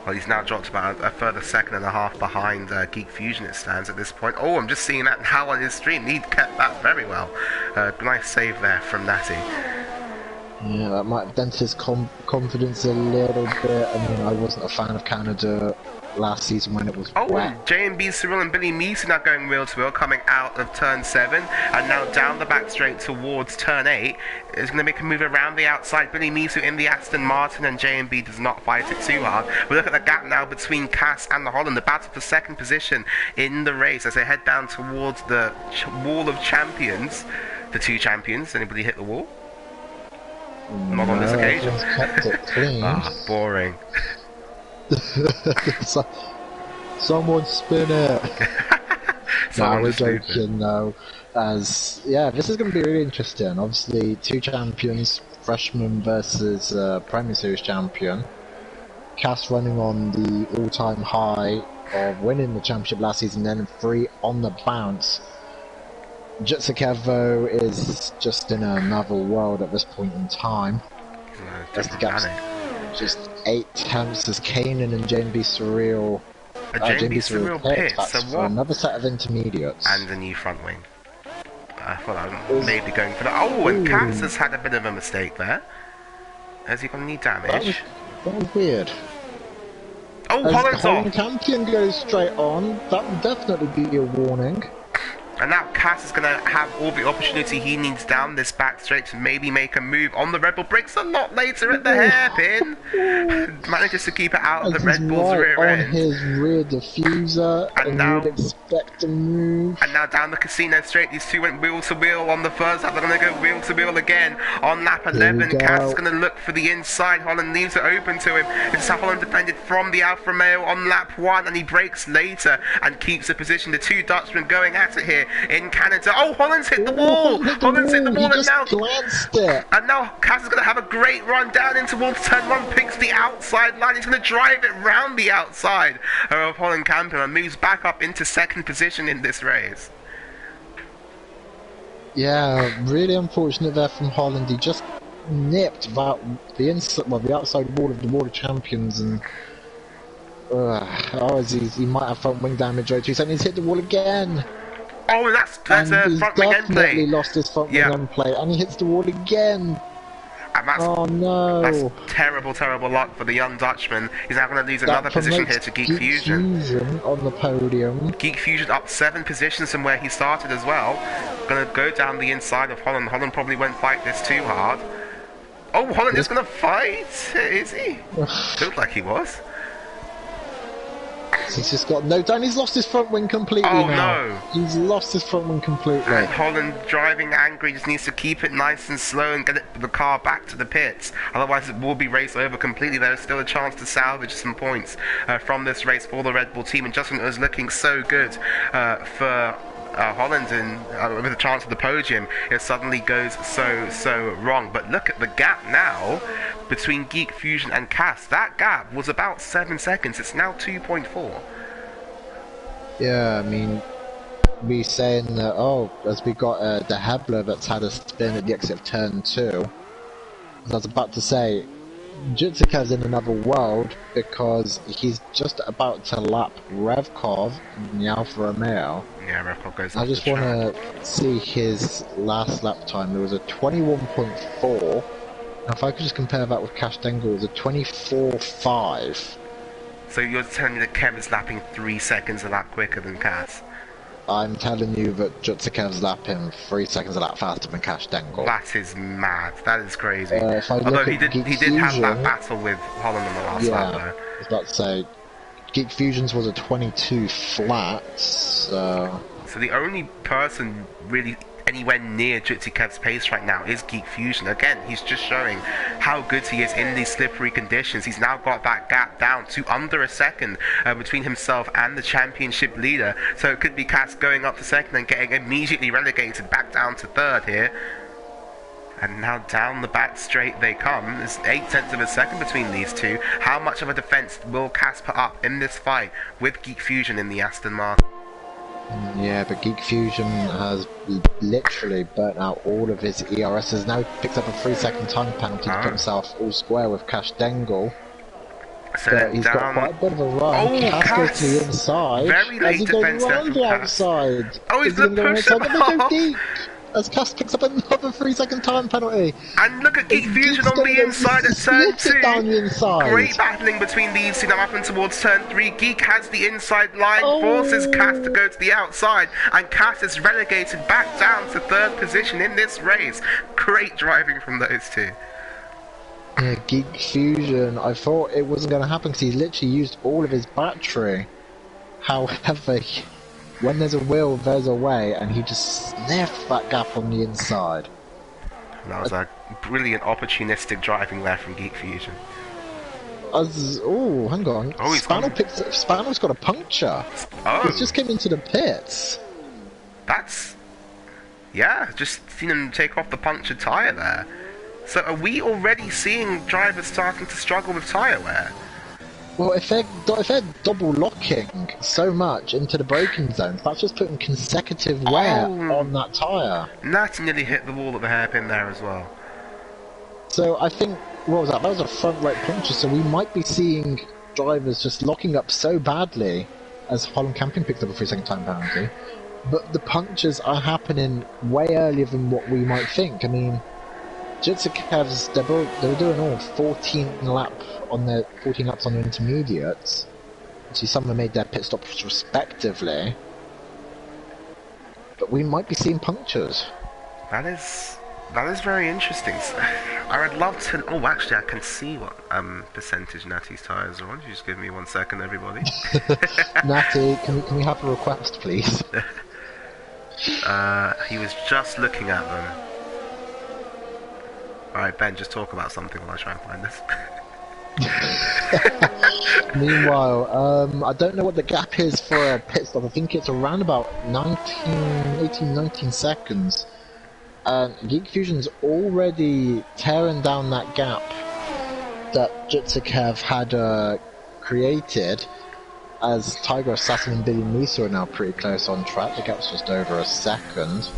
Well, he's now dropped about a further 1.5 seconds behind Geek Fusion, it stands at this point. Oh, I'm just seeing that now on his stream. He kept that very well. Nice save there from Natty. Yeah, that might have dented his confidence a little bit. I mean, I wasn't a fan of Canada last season when it was wet. J&B Cyril and Billy Meeser now going wheel to wheel, coming out of turn 7 and now down the back straight towards turn 8. Is going to make a move around the outside. Billy Meeser in the Aston Martin, and J&B does not fight it too hard. We look at the gap now between Cass and the Holland, the battle for second position in the race as they head down towards the wall of champions. The 2 champions. Anybody hit the wall? Not on this occasion. Kept it clean. Boring. Someone spin it. No, we're joking though. As this is going to be really interesting. Obviously, 2 champions, freshman versus Premier Series champion. Cass running on the all-time high of winning the championship last season, then 3 on the bounce. Jutsakevo is just in another world at this point in time. As the gap's just 8 tenths as Kanan and J&B Surreal. J&B Surreal pits, so what? Another set of intermediates. And a new front wing. I thought I was maybe going for that. Oh, and Cass has had a bit of a mistake there. Has he got any damage? That was weird. Oh, As Holland's Holland off. Campion goes straight on, that would definitely be a warning. And now Cass is going to have all the opportunity he needs down this back straight to maybe make a move on the Red Bull. Breaks a lot later at the hairpin. Manages to keep it out of the Red Bull's rear on end. his rear diffuser, and now, you would expect a move. And now down the casino straight, these two went wheel to wheel on the first lap. They're going to go wheel to wheel again on lap 11. Cass is going to look for the inside. Holland leaves it open to him. This is how Holland defended from the Alfa Romeo on lap 1, and he breaks later and keeps the position. The two Dutchmen going at it here in Canada. Oh, Holland's hit the wall! Holland's hit the wall, and now glanced it. And now Cass is going to have a great run down in towards turn 1, picks the outside line. He's going to drive it round the outside of Holland Campion and moves back up into second position in this race. Yeah, really unfortunate there from Holland. He just nipped the outside wall of the World Champions, and he might have front wing damage right 2 seconds. He's hit the wall again. Oh, that's a front wing end play. He lost his front wing end play, and he hits the wall again. And that's, oh no! That's terrible, terrible luck for the young Dutchman. He's now going to lose another position here to Geek Fusion. On the podium. Geek Fusion up 7 positions from where he started as well. Going to go down the inside of Holland. Holland probably won't fight this too hard. Oh, Holland is going to fight? Is he? Feels like he was. He's just got no down. He's lost his front wing completely now. No. He's lost his front wing completely. And Holland driving angry, just needs to keep it nice and slow and get the car back to the pits. Otherwise it will be raced over completely. There is still a chance to salvage some points from this race for the Red Bull team. And just when it was looking so good for Holland and with a chance at the podium, it suddenly goes so wrong. But look at the gap now between Geek Fusion and Cass. That gap was about 7 seconds. It's now 2.4. Yeah, I mean, we saying that, as we got the Hebler that's had a spin at the exit of turn 2. As I was about to say, Jutsikev's in another world because he's just about to lap Revkov in the Alfa Romeo. Yeah, Revkov goes I just want to see his last lap time. There was a 21.4. Now if I could just compare that with Cash Dengle, it was a 24.5. So you're telling me that Kev is lapping 3 seconds a lap quicker than Cass? I'm telling you that Jutsikev's lapping 3 seconds a lap faster than Cash Dengle. That is mad. That is crazy. Although he did have that battle with Holland on the last lap though. I was about to say, Geek Fusion's was a 22 flat, so the only person really anywhere near Jutsikev's pace right now is Geek Fusion. Again, he's just showing how good he is in these slippery conditions. He's now got that gap down to under a second between himself and the championship leader. So it could be Cass going up to second and getting immediately relegated back down to third here. And now down the back straight they come. There's 0.8 of a second between these two. How much of a defense will Cass put up in this fight with Geek Fusion in the Aston Martin? Yeah, but Geek Fusion has literally burnt out all of his ERSs. Now he picks up a 3-second time penalty to put himself all square with Cash Dengle. So but he's got quite a bit of a run. Cass goes to the inside. Very late as he goes defense around the outside. Oh, he's going to push him off. As Cass picks up another 3-second time penalty. And look at Geek Fusion on the inside at turn 2. Down the inside. Great battling between these two now up and towards turn 3. Geek has the inside line, forces Cass to go to the outside, and Cass is relegated back down to third position in this race. Great driving from those two. Yeah, Geek Fusion, I thought it wasn't going to happen because he literally used all of his battery. However, when there's a will, there's a way, and he just sniffed that gap on the inside. That was a brilliant opportunistic driving there from Geek Fusion. Hang on. Spaniel's got a puncture. He's just came into the pits. Just seen him take off the punctured tyre there. So are we already seeing drivers starting to struggle with tyre wear? Well, if they're double locking so much into the braking zones, that's just putting consecutive wear on that tyre. Natty nearly hit the wall at the hairpin there as well. So I think, what was that? That was a front right puncture, so we might be seeing drivers just locking up so badly as Holland Camping picked up a 3-second time penalty. But the punctures are happening way earlier than what we might think. I mean, Jutsikev's, they were doing all 14 laps on their intermediates, See, some have made their pit stops respectively, but we might be seeing punctures. That is very interesting. I would love to. Oh, actually, I can see what percentage Natty's tyres are on. You just give me 1 second, everybody. Natty, can we have a request, please? He was just looking at them. Alright, Ben, just talk about something while I try and find this. Meanwhile, I don't know what the gap is for a pit stop. I think it's around about 19 seconds. And Geek Fusion's already tearing down that gap that Jutsukev had created, as Tiger Assassin and Billy Misa are now pretty close on track. The gap's just over a second.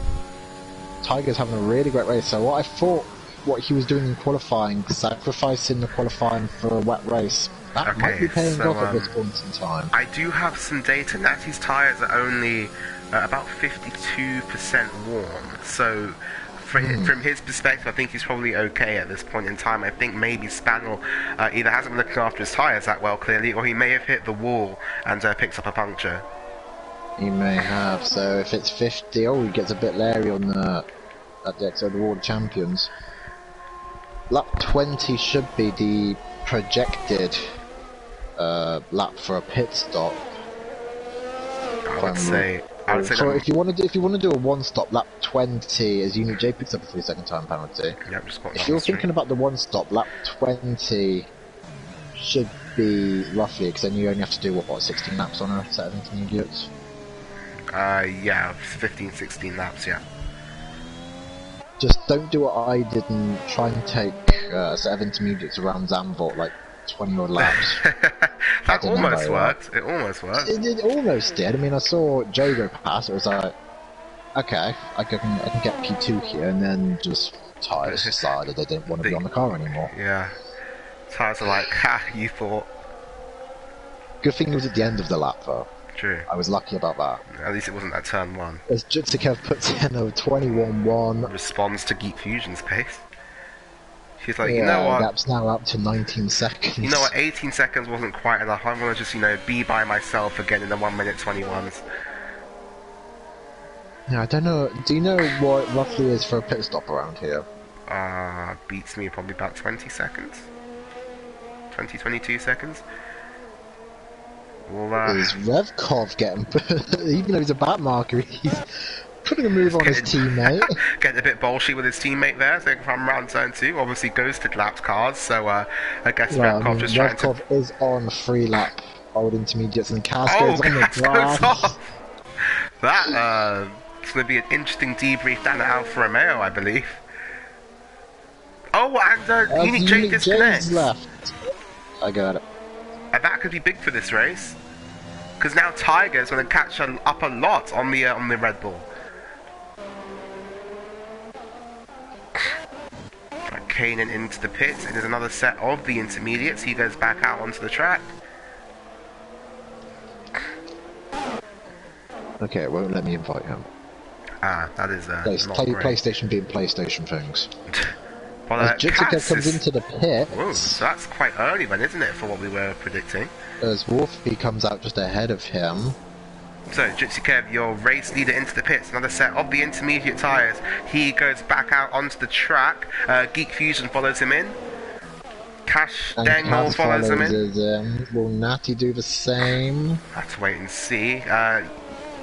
Tiger's having a really great race, so what I thought what he was doing in qualifying, sacrificing the qualifying for a wet race, that might be paying off at this point in time. I do have some data. Natty's tyres are only about 52% warm, so from his perspective, I think he's probably okay at this point in time. I think maybe Spaniel either hasn't been looking after his tyres that well, clearly, or he may have hit the wall and picks up a puncture. He may have, so if it's 50, he gets a bit leery on at the exit of the World Champions. Lap 20 should be the projected lap for a pit stop. I would say so if you want to do a one-stop, lap 20, as Unit J picks up a 3-second time penalty. Yep, just got if you're thinking about the one-stop, lap 20 should be roughly, because then you only have to do what 16 laps on a set of intermediates. Yeah, 15, 16 laps, yeah. Just don't do what I did and try and take a set of intermediates around Zandvoort, like 20 odd laps. That almost worked. It almost worked. It almost did. I mean, I saw Joe go past. It was like, okay, I can get P2 here, and then just tyres decided they didn't want to be on the car anymore. Yeah, tyres are like, ha, you thought. Good thing it was at the end of the lap, though. True. I was lucky about that. At least it wasn't at turn 1. As Jutsukev puts in a 21-1. Responds to Geek Fusion's pace. She's like, yeah, you know what? Gap's now up to 19 seconds. You know what? 18 seconds wasn't quite enough. I'm gonna just, be by myself again in the 1 minute 21s. Yeah, I don't know. Do you know what it roughly is for a pit stop around here? Beats me probably about 20 seconds. 20, 22 seconds. Well, is Revkov getting, even though he's a back marker, he's putting a move on his teammate. Getting a bit bolshy with his teammate there, so from round turn 2, obviously ghosted lapped cars, so I guess Revkov just trying to... Revkov is on 3-lap old intermediates and Cass goes on the grass. It's going to be an interesting debrief down at Alfa Romeo, I believe. Oh, and Unit J disconnects. Left. I got it. And that could be big for this race, because now Tiger's going to catch up a lot on the Red Bull. Right, Kanan into the pits, and there's another set of the intermediates. He goes back out onto the track. Okay, it won't let me invite him. That is not great. PlayStation being PlayStation things. Well, as Jutsukev comes into the pit. Whoa, so that's quite early then, isn't it, for what we were predicting? As Wolfie comes out just ahead of him. So, Jutsukev, your race leader into the pits, another set of the intermediate tyres. He goes back out onto the track. Geek Fusion follows him in. Cash Daniel follows him in. Will Natty do the same? Let's wait and see.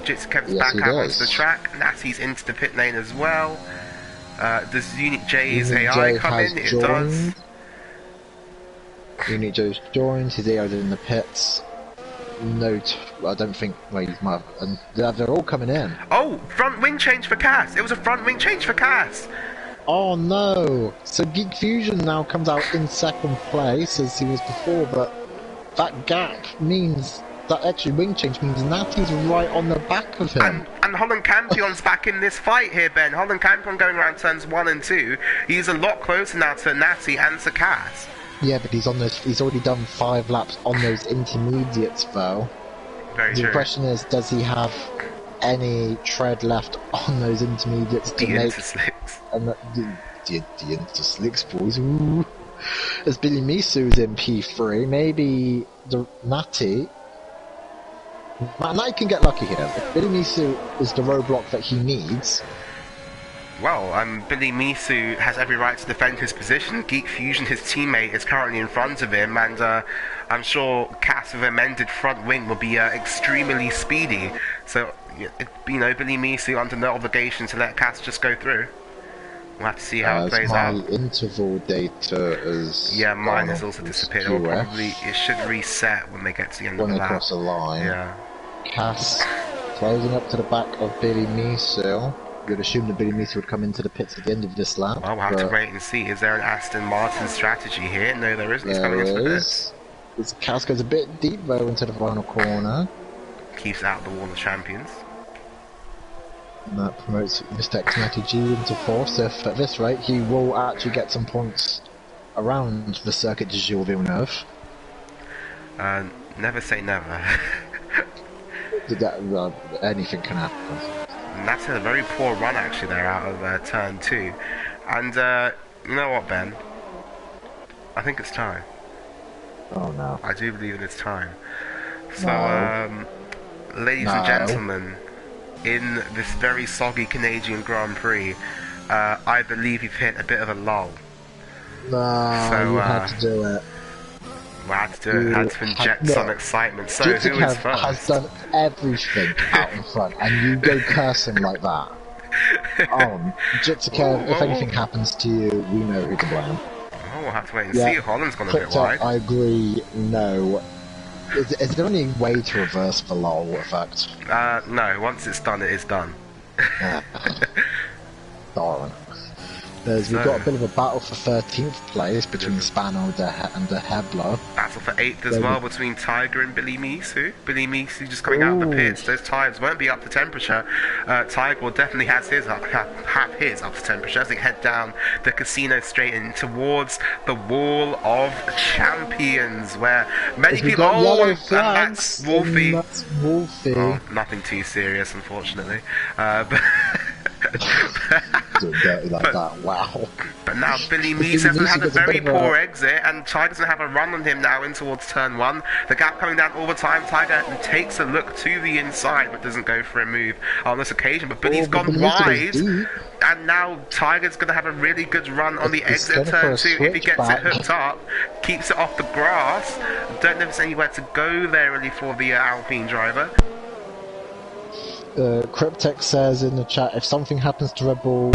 Jutsukev's back out onto the track. Natty's into the pit lane as well. Does Unit J's AI come in? It does. Unit J's joined, his AI's in the pits. I don't think, well, he's might have, and they're all coming in. Oh, front wing change for Cass! It was a front wing change for Cass! Oh no! So Geek Fusion now comes out in second place as he was before, but that gap means that actually wing change means Natty's right on the back of him. And Holland Campion's back in this fight here, Ben. Holland Campion going around turns 1 and 2. He's a lot closer now to Natty and to Cass. Yeah, but he's already done 5 laps on those intermediates though. Very true. The question is, does he have any tread left on those intermediates to make... Interslicks. And the interslicks, boys. Ooh. As Billy Misu's in P3, maybe the Natty Now can get lucky here. If Billy Misu is the roadblock that he needs. Well, Billy Misu has every right to defend his position. Geek Fusion, his teammate, is currently in front of him, and I'm sure Cass with a mended front wing will be extremely speedy. So, you know, Billy Misu under no obligation to let Cass just go through. We'll have to see how it plays out. My interval data is... Yeah, mine has also disappeared. It should reset when they get to the end of the lap. When they cross the line. Yeah. Cass closing up to the back of Billy Misu. You'd assume that Billy Misu would come into the pits at the end of this lap. Well, we'll have to wait and see. Is there an Aston Martin strategy here? No, there isn't. He's coming into the pits. Cass goes a bit deep though into the final corner. Keeps out the wall of champions. And that promotes Mr. X-Natty G into fourth, so if at this rate he will actually get some points around the circuit de Gilles Villeneuve. Never say never. Anything can happen. And that's a very poor run actually there out of turn 2. And you know what, Ben? I think it's time. Oh no. I do believe it's time. So, No. ladies and gentlemen, in this very soggy Canadian Grand Prix, I believe you've hit a bit of a lull. No, so, you had to do it. We had to do it, had to inject some excitement. So, who is first? Has done everything out in front, and you go cursing like that. Jitsikev, if anything happens to you, we know who to blame. Oh, we'll have to wait and see. Holland's gone a bit wide. I agree, no. Is there any way to reverse the lull effect? No, once it's done, it is done. Darn. We've got a bit of a battle for 13th place between Spano and De Hebler. Battle for 8th as well between Tiger and Billy Misu. Billy Misu just coming out of the pits. Those tires won't be up to temperature. Tiger will definitely have his up to temperature as they head down the casino straight in towards the Wall of Champions, where many people... yellow flags. And that's Wolfie. That's Wolfie. Oh, nothing too serious, unfortunately. But... dirty like that, wow. But now Billy Misu has had a very poor exit, and Tiger's going to have a run on him now in towards turn 1. The gap coming down all the time. Tiger takes a look to the inside, but doesn't go for a move on this occasion. But Billy's gone wide, and now Tiger's going to have a really good run on the exit of turn 2 if he gets it hooked up, keeps it off the grass. Don't know if there's anywhere to go there really for the Alpine driver. Cryptech says in the chat, if something happens to Red Bull,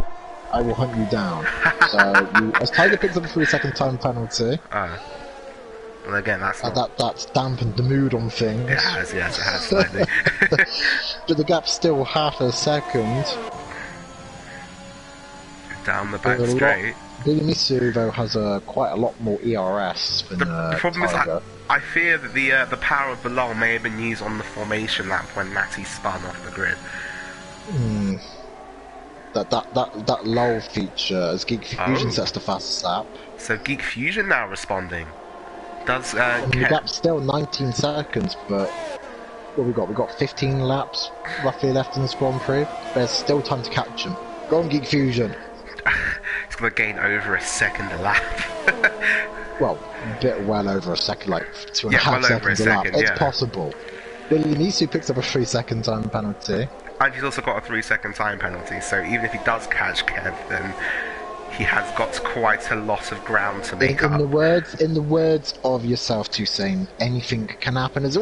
I will hunt you down. So, as Tiger picks up a 3-second time penalty. Well, again, that's that's dampened the mood on things. It has, yes, it has slightly. But the gap's still half a second. Down the back straight. Billy Misu, though, has quite a lot more ERS than the problem Tiger. Is I fear that the power of the lull may have been used on the formation lap when Natty spun off the grid. That lull feature, as Geek Fusion sets the fastest lap. So Geek Fusion now responding. Does the gap's still 19 seconds, but what we got? We got 15 laps roughly left in this Grand Prix. There's still time to catch him. Go on, Geek Fusion. It's gonna gain over a second a lap. Well, a bit well over a second, like 2.5 seconds a lap. It's possible. Billy Misu picks up a 3-second time penalty. And he's also got a 3-second time penalty, so even if he does catch Kev, then he has got quite a lot of ground to make up. In the words of yourself, Toussaint, anything can happen. There's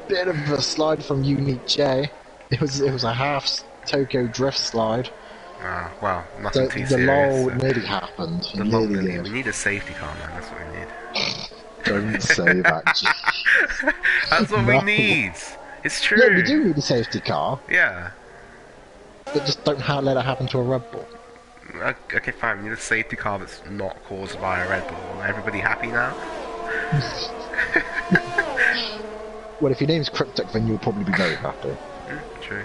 bit of a slide from Unique J. It was a half Tokyo drift slide. Well, nothing too serious. The lull nearly happened. We need a safety car, man. That's what we need. Don't say that. That's what we need. It's true. Yeah, we do need a safety car. Yeah. But just don't let it happen to a Red Bull. Okay, fine. We need a safety car that's not caused by a Red Bull. Everybody happy now? Well, if your name's Cryptic, then you'll probably be very happy. True.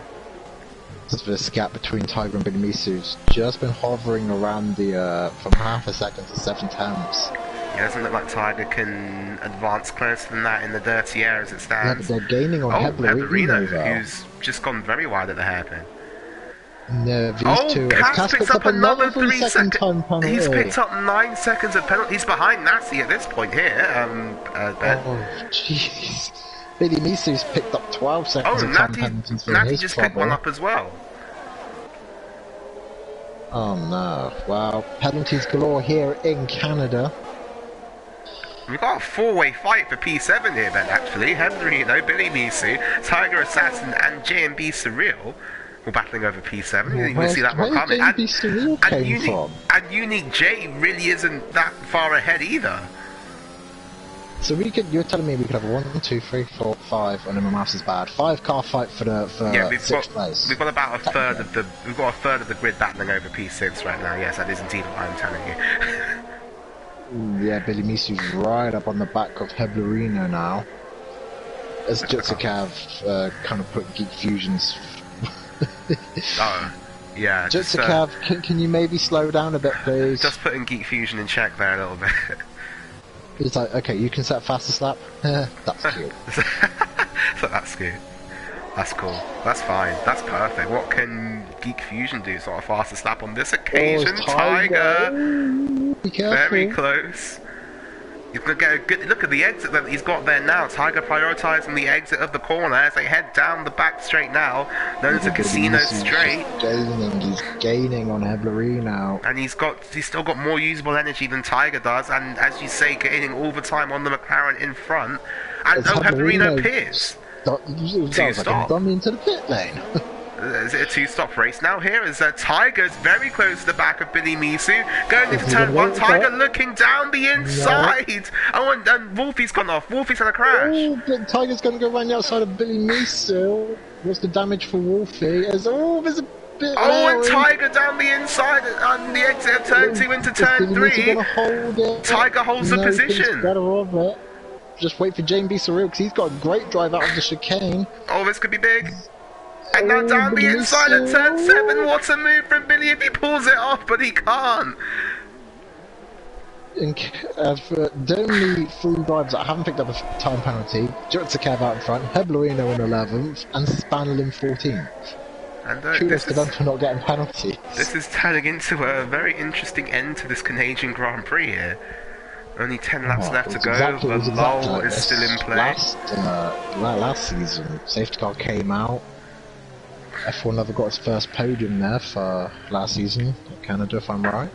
Just this gap between Tiger and Billy Misu's just been hovering around the from half a second to 7 tenths. It doesn't look like Tiger can advance closer than that in the dirty air as it stands. Yeah, but they're gaining on Heblerino, who's just gone very wide at the hairpin. No, these two. Cass picks up another 3-second time penalty. He's picked up 9 seconds of penalty. He's behind Nasty at this point here. Ben. Oh, jeez. Billy Misu's picked up 12 seconds Oh, of time penalties for Natty his just trouble. picked one up as well. Oh no, well, penalties galore here in Canada. We've got a four-way fight for P7 here then, actually. Henrino, Billy Misu, Tiger Assassin and JMB Surreal all battling over P7. You didn't even see that one coming. Where JMB Surreal came from? And Unique J really isn't that far ahead either. So you're telling me we could have 1, 2, 3, 4, 5, and then my maths is bad. 5-car fight for sixth place. We've got about a third of the grid battling over P6 right now. Yes, that is indeed what I'm telling you. Yeah, Billy Misu's right up on the back of Heblerino now. As Jutsikav kind of put Geek Fusion's... Oh, yeah. Jutsikav, can you maybe slow down a bit, please? Just putting Geek Fusion in check there a little bit. It's like, okay, you can set faster slap? That's cute. So that's cute. That's cool. That's fine. That's perfect. What can Geek Fusion do? Sort of faster slap on this occasion. Tiger! Be careful. Very close. He's going to get a good look at the exit that he's got there now. Tiger prioritising the exit of the corner as they head down the back straight now, known as the Casino Straight. He's gaining on Heblerino. And he's still got more usable energy than Tiger does, and as you say, gaining all the time on the McLaren in front. And Heblerino appears. That was like a dummy into the pit lane. Is it a two-stop race now here? As Tiger's very close to the back of Billy Misu, going into turn 1. Tiger looking down the inside. No. Oh, and Wolfie's gone off. Wolfie's had a crash. Oh, but Tiger's going to go around the outside of Billy Misu. What's the damage for Wolfie? There's a bit. Oh, and Tiger down the inside on the exit of turn 2 into turn 3. Hold it. Tiger holds the position. Better of it. Just wait for JMB Surreal because he's got a great drive out of the chicane. Oh, this could be big. And now down the inside at turn 7, what a move from Billy if he pulls it off, but he can't. For the only 3 drivers that haven't picked up a time penalty, Jutsikav out in front, Heblerino in 11th, and Spanel in 14th. And kudos to them for not getting penalties. This is turning into a very interesting end to this Canadian Grand Prix here. Only 10 laps left to go, the lull is still in play. Last season, safety car came out. F1 never got its first podium there for last season in Canada, if I'm right.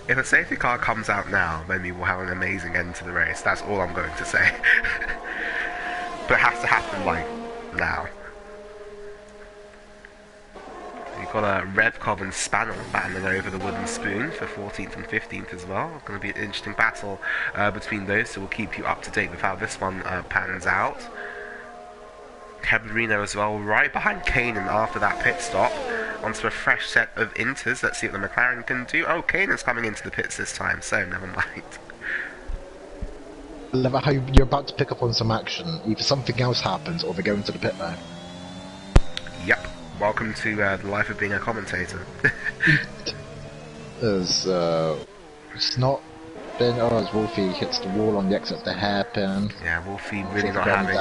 If a safety car comes out now, then we will have an amazing end to the race. That's all I'm going to say. But it has to happen, like, now. You've got a Revkov and Spanel battling over the wooden spoon for 14th and 15th as well. Going to be an interesting battle between those, so we'll keep you up to date with how this one pans out. Heblerino as well, right behind Kanan after that pit stop. Onto a fresh set of inters. Let's see what the McLaren can do. Oh, Kanan's coming into the pits this time, so never mind. I love how you're about to pick up on some action. Either something else happens or they go into the pit lane. Yep. Welcome to the life of being a commentator. It's not been... Oh, as Wolfie hits the wall on the exit of the hairpin. Yeah, Wolfie really not having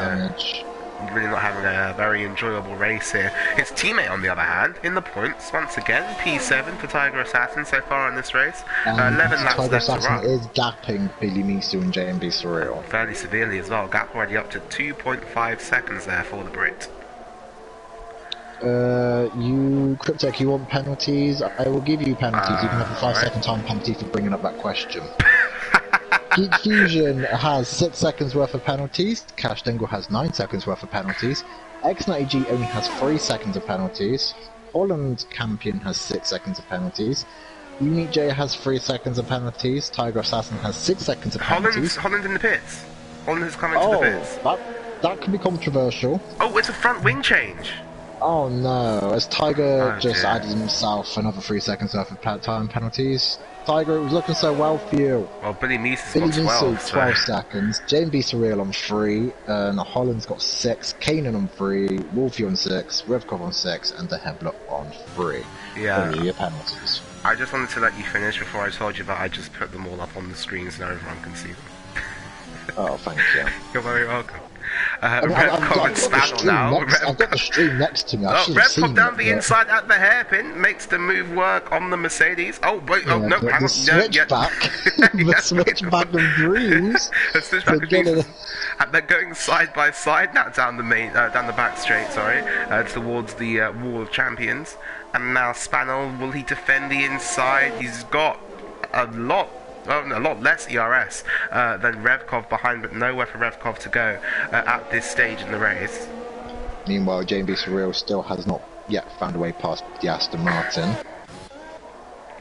a very enjoyable race here. His teammate, on the other hand, in the points, once again, P7 for Tiger Assassin so far in this race. 11 laps Tiger left Assassin to run. is gapping Billy Misu and JMB Surreal. Fairly severely as well. Gap already up to 2.5 seconds there for the Brit. You, Cryptech, you want penalties? I will give you penalties. You can have a 5-second time penalty for bringing up that question. Geek Fusion has 6 seconds worth of penalties. Cash Dingle has 9 seconds worth of penalties. X90G only has 3 seconds of penalties. Holland Campion has 6 seconds of penalties. Unique J has 3 seconds of penalties. Tiger Assassin has 6 seconds of penalties. Holland in the pits. Holland has come into the pits. That could be controversial. Oh, it's a front wing change. Oh no, as Tiger just added himself another 3 seconds worth of time penalties. Tiger, it was looking so well for you. Well, Billy Misu's got 12. 12 seconds. JMB Surreal on 3, and Holland's got 6, Kanan on 3, Wolfie on 6, Revkov on 6, and the Hebler on 3. Yeah. Your penalties. I just wanted to let you finish before I told you that I just put them all up on the screen so everyone can see them. Oh, thank you. You're very welcome. Revkov and Spanel now. I've got the stream next to me. Revkov down the inside at the hairpin, makes the move work on the Mercedes. Oh, wait, no, hang on. The switchback. The switchback of dreams. The switchback of dreams. And they're going side by side now down the back straight, towards the Wall of Champions. And now Spanel, will he defend the inside? He's got a lot less ERS than Revkov behind, but nowhere for Revkov to go at this stage in the race. Meanwhile, JB Surreal still has not yet found a way past the Aston Martin.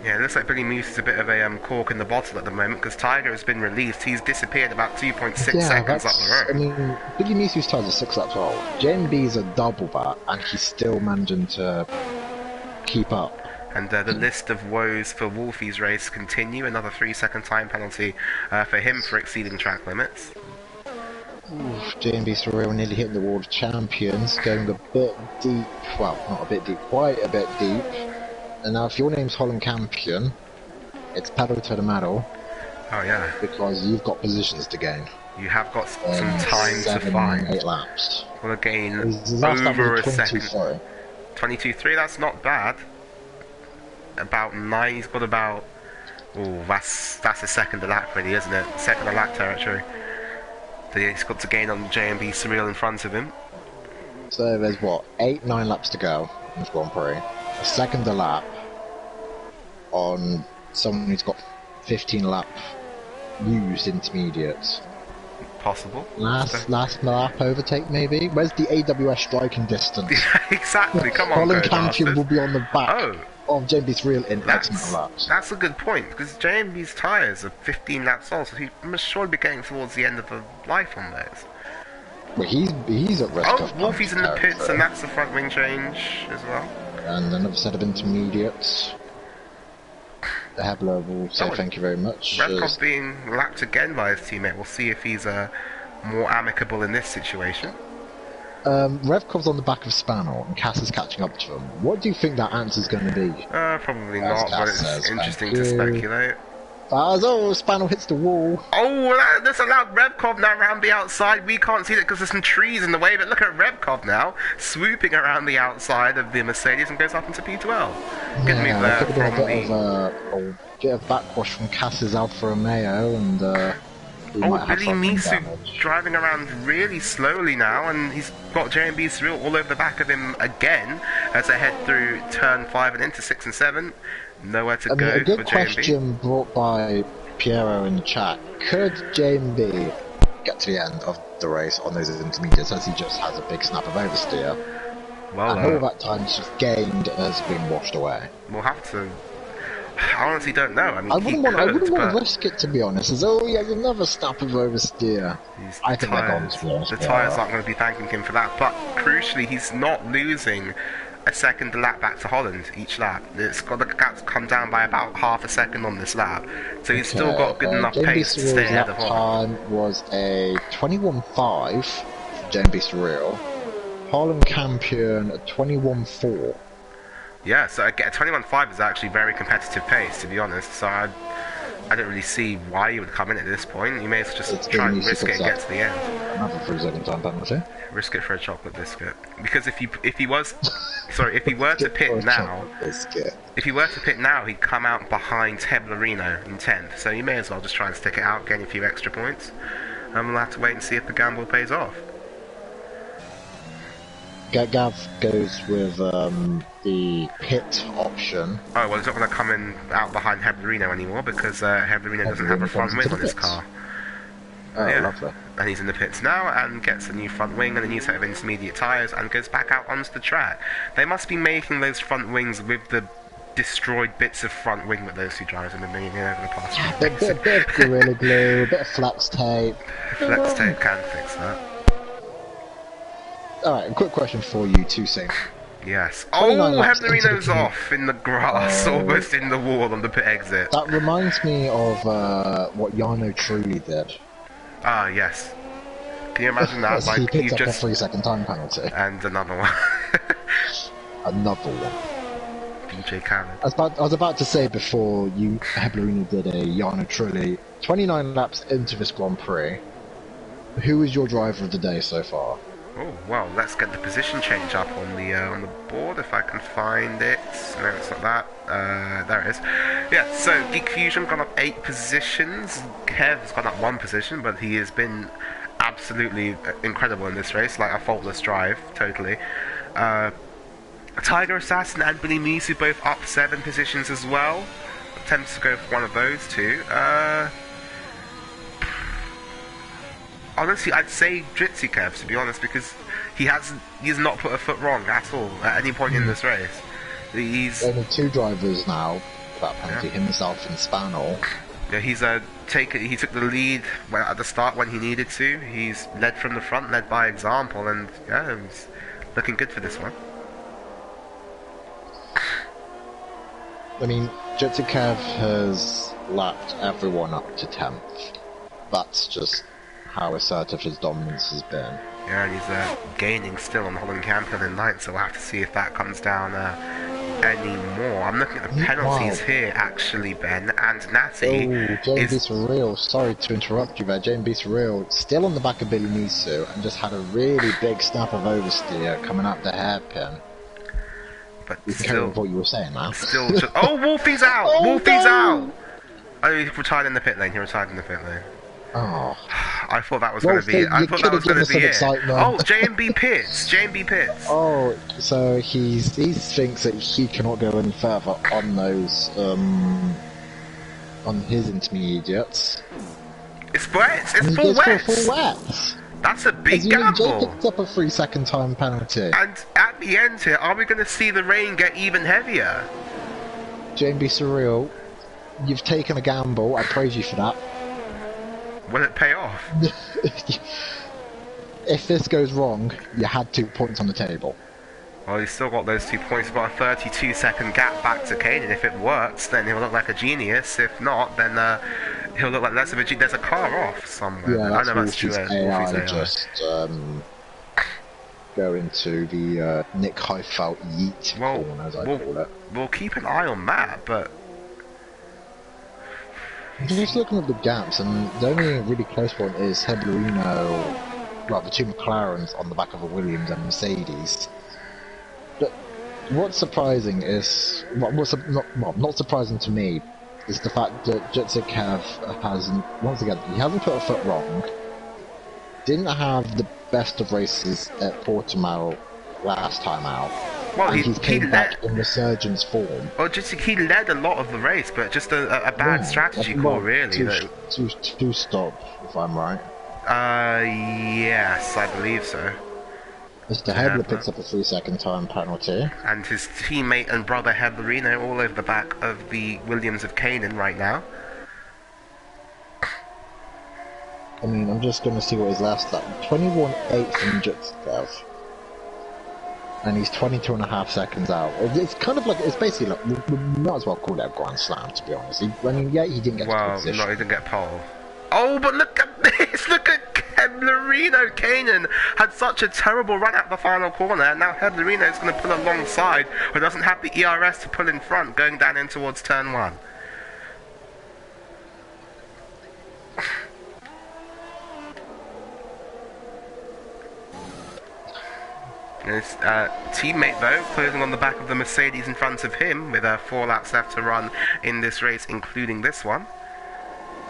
Yeah, it looks like Billy Moose is a bit of a cork in the bottle at the moment, because Tiger has been released. He's disappeared about 2.6 seconds up the road. I mean, Billy Moose's tires are 6 laps old. JMB's a double that, and he's still managing to keep up. And the list of woes for Wolfie's race continue. Another 3-second time penalty for him for exceeding track limits. JMB Surreal nearly hitting the Wall of Champions, going a bit deep. Well, not a bit deep, quite a bit deep. And now, if your name's Holland Campion, it's pedal to the metal. Oh yeah. Because you've got positions to gain. You have got some time to find. 8 laps. Well, gain over a second. 22.3. That's not bad. About 9. He's got about. Oh, that's a second a lap, really, isn't it? Second a lap territory. So he's got to gain on JMB Surreal in front of him. So there's what, 8-9 laps to go in the Grand Prix. A second a lap on someone who's got 15 lap used intermediates. Possible. Last lap overtake maybe? Where's the AWS striking distance? Exactly, come on, Colin Campion will be on the back of JMB's real in X amount of laps. That's a good point, because JMB's tyres are 15 laps old, so he must surely be getting towards the end of the life on those. Well, he's at risk of Wolfie's in the pits, and that's the front wing change as well. And another set of intermediates. The Hebler will say thank you very much. Revkov's being lapped again by his teammate. We'll see if he's more amicable in this situation. Revkov's on the back of Spanel, and Cass is catching up to him. What do you think that answer's going to be? Probably not, but it's interesting to speculate. Spanel hits the wall. Oh, that's allowed Revkov now around the outside. We can't see that because there's some trees in the way, but look at Revkov now, swooping around the outside of the Mercedes and goes up into P12. Good move there from a bit of backwash from Cass's Alfa Romeo, and Billy Misu driving around really slowly now, and he's got JMB Surreal all over the back of him again as they head through turn 5 and into 6 and 7. Nowhere to go a good for JMB. question brought by Piero in the chat. Could JMB get to the end of the race on those intermediates as he just has a big snap of oversteer? Well, and all that time she's gained has been washed away. We'll have to. I honestly don't know. I mean, I wouldn't want to risk it, to be honest. As he has another snap of oversteer. I think they're gone, to be honest. The tyres aren't going to be thanking him for that. But crucially, he's not losing a second lap back to Holland each lap. It's got the gap's come down by about half a second on this lap, so he's still got good enough pace to stay ahead of Holland. Time was a 21.5 for JMB Surreal. Holland Campion a 21.4. Yeah, so a 21.5 is actually very competitive pace, to be honest. So I don't really see why you would come in at this point. You may as well just try and risk it and get to the end. Another 3-second time penalty. Risk it for a chocolate biscuit. Because if he were to pit now, he'd come out behind Heblerino in 10th. So you may as well just try and stick it out, gain a few extra points, and we'll have to wait and see if the gamble pays off. Gav goes with the pit option. Oh, well, he's not going to come in out behind Heblerino anymore because Heblerino doesn't have a front wing on his car. Oh, yeah. Lovely. And he's in the pits now and gets a new front wing and a new set of intermediate tyres and goes back out onto the track. They must be making those front wings with the destroyed bits of front wing that those two drivers have been bringing in over the past few weeks. A bit of Gorilla Glue, a bit of flex tape. Flex tape can fix that. Alright, a quick question for you, Toussaint. Yes. Oh, Heblerino's off in the grass, almost in the wall on the pit exit. That reminds me of what Jarno Trulli did. Ah, yes. Can you imagine that? Like, he picked up a 3-second time penalty. And another one. Another one. DJ Khaled. I was about to say before Heblerino did a Jarno Trulli, 29 laps into this Grand Prix, who is your driver of the day so far? Oh, well, let's get the position change up on the board if I can find it. No, it's not that. There it is. Yeah, so Geek Fusion gone up 8 positions. Kev's gone up 1 position, but he has been absolutely incredible in this race, like a faultless drive, totally. Tiger Assassin and Billy Misu both up 7 positions as well. Attempts to go for one of those two. Honestly, I'd say Jitsi Kev, to be honest, because he's not put a foot wrong at all at any point in this race. He's only 2 drivers now, that penalty, himself and Spanel. Yeah, he took the lead at the start when he needed to. He's led from the front, led by example, and yeah, he's looking good for this one. I mean, Jitsi Kev has lapped everyone up to 10th. That's just how assertive his dominance has been. Yeah, and he's gaining still on Holland Campion in 9th, so we'll have to see if that comes down anymore. I'm looking at the penalties here, actually, Ben, and Natty. Oh, Jane Beats Real, sorry to interrupt you there. Jane Beats Real still on the back of Billy Misu and just had a really big snap of oversteer coming up the hairpin. But you can carry on with what you were saying, man. Still just, oh, Wolfie's out! Oh, Wolfie's no! out! Oh, he retired in the pit lane. He retired in the pit lane. Oh. I thought that was going to be it. I thought that was going to be it. Oh, J&B Pitts. J&B Pitts. Oh, so he thinks that he cannot go any further on those, on his intermediates. It's wets. It's full wets. That's a big gamble. He picked up a 3-second time penalty. And at the end here, are we going to see the rain get even heavier? J&B Surreal, you've taken a gamble. I praise you for that. Will it pay off? If this goes wrong, you had 2 points on the table. Well, he's still got those 2 points. He's got a 32-second gap back to Kane, and if it works, then he'll look like a genius. If not, then he'll look like less of a genius. There's a car off somewhere. Yeah, I know that's true. AI just go into the Nick Heifeld yeet corner, as I call it. We'll keep an eye on that, but just looking at the gaps, and the only really close one is Heblerino, well, the 2 McLarens on the back of a Williams and Mercedes. But what's surprising is, not surprising to me, is the fact that Jitsi Kev hasn't, once again, he hasn't put a foot wrong, didn't have the best of races at Portimao last time out. Well, he came back in resurgence form. Well, just he led a lot of the race, but just a bad strategy call, really. Two stop, if I'm right. Yes, I believe so. Mr. Hebler picks up a 3-second time penalty. And his teammate and brother Heblerino all over the back of the Williams of Canaan right now. I mean, I'm just going to see what his last lap. 21.8 from Jitsi Kev. And he's 22.5 seconds out. It's kind of like, it's basically like, we might as well call it a Grand Slam, to be honest. He didn't get to position. No, he didn't get pole. Oh, but look at this! Look at Heblerino. Kanan had such a terrible run at the final corner, and now Heblerino is going to pull alongside, but doesn't have the ERS to pull in front, going down in towards turn 1. His teammate, though, closing on the back of the Mercedes in front of him, with 4 laps left to run in this race, including this one.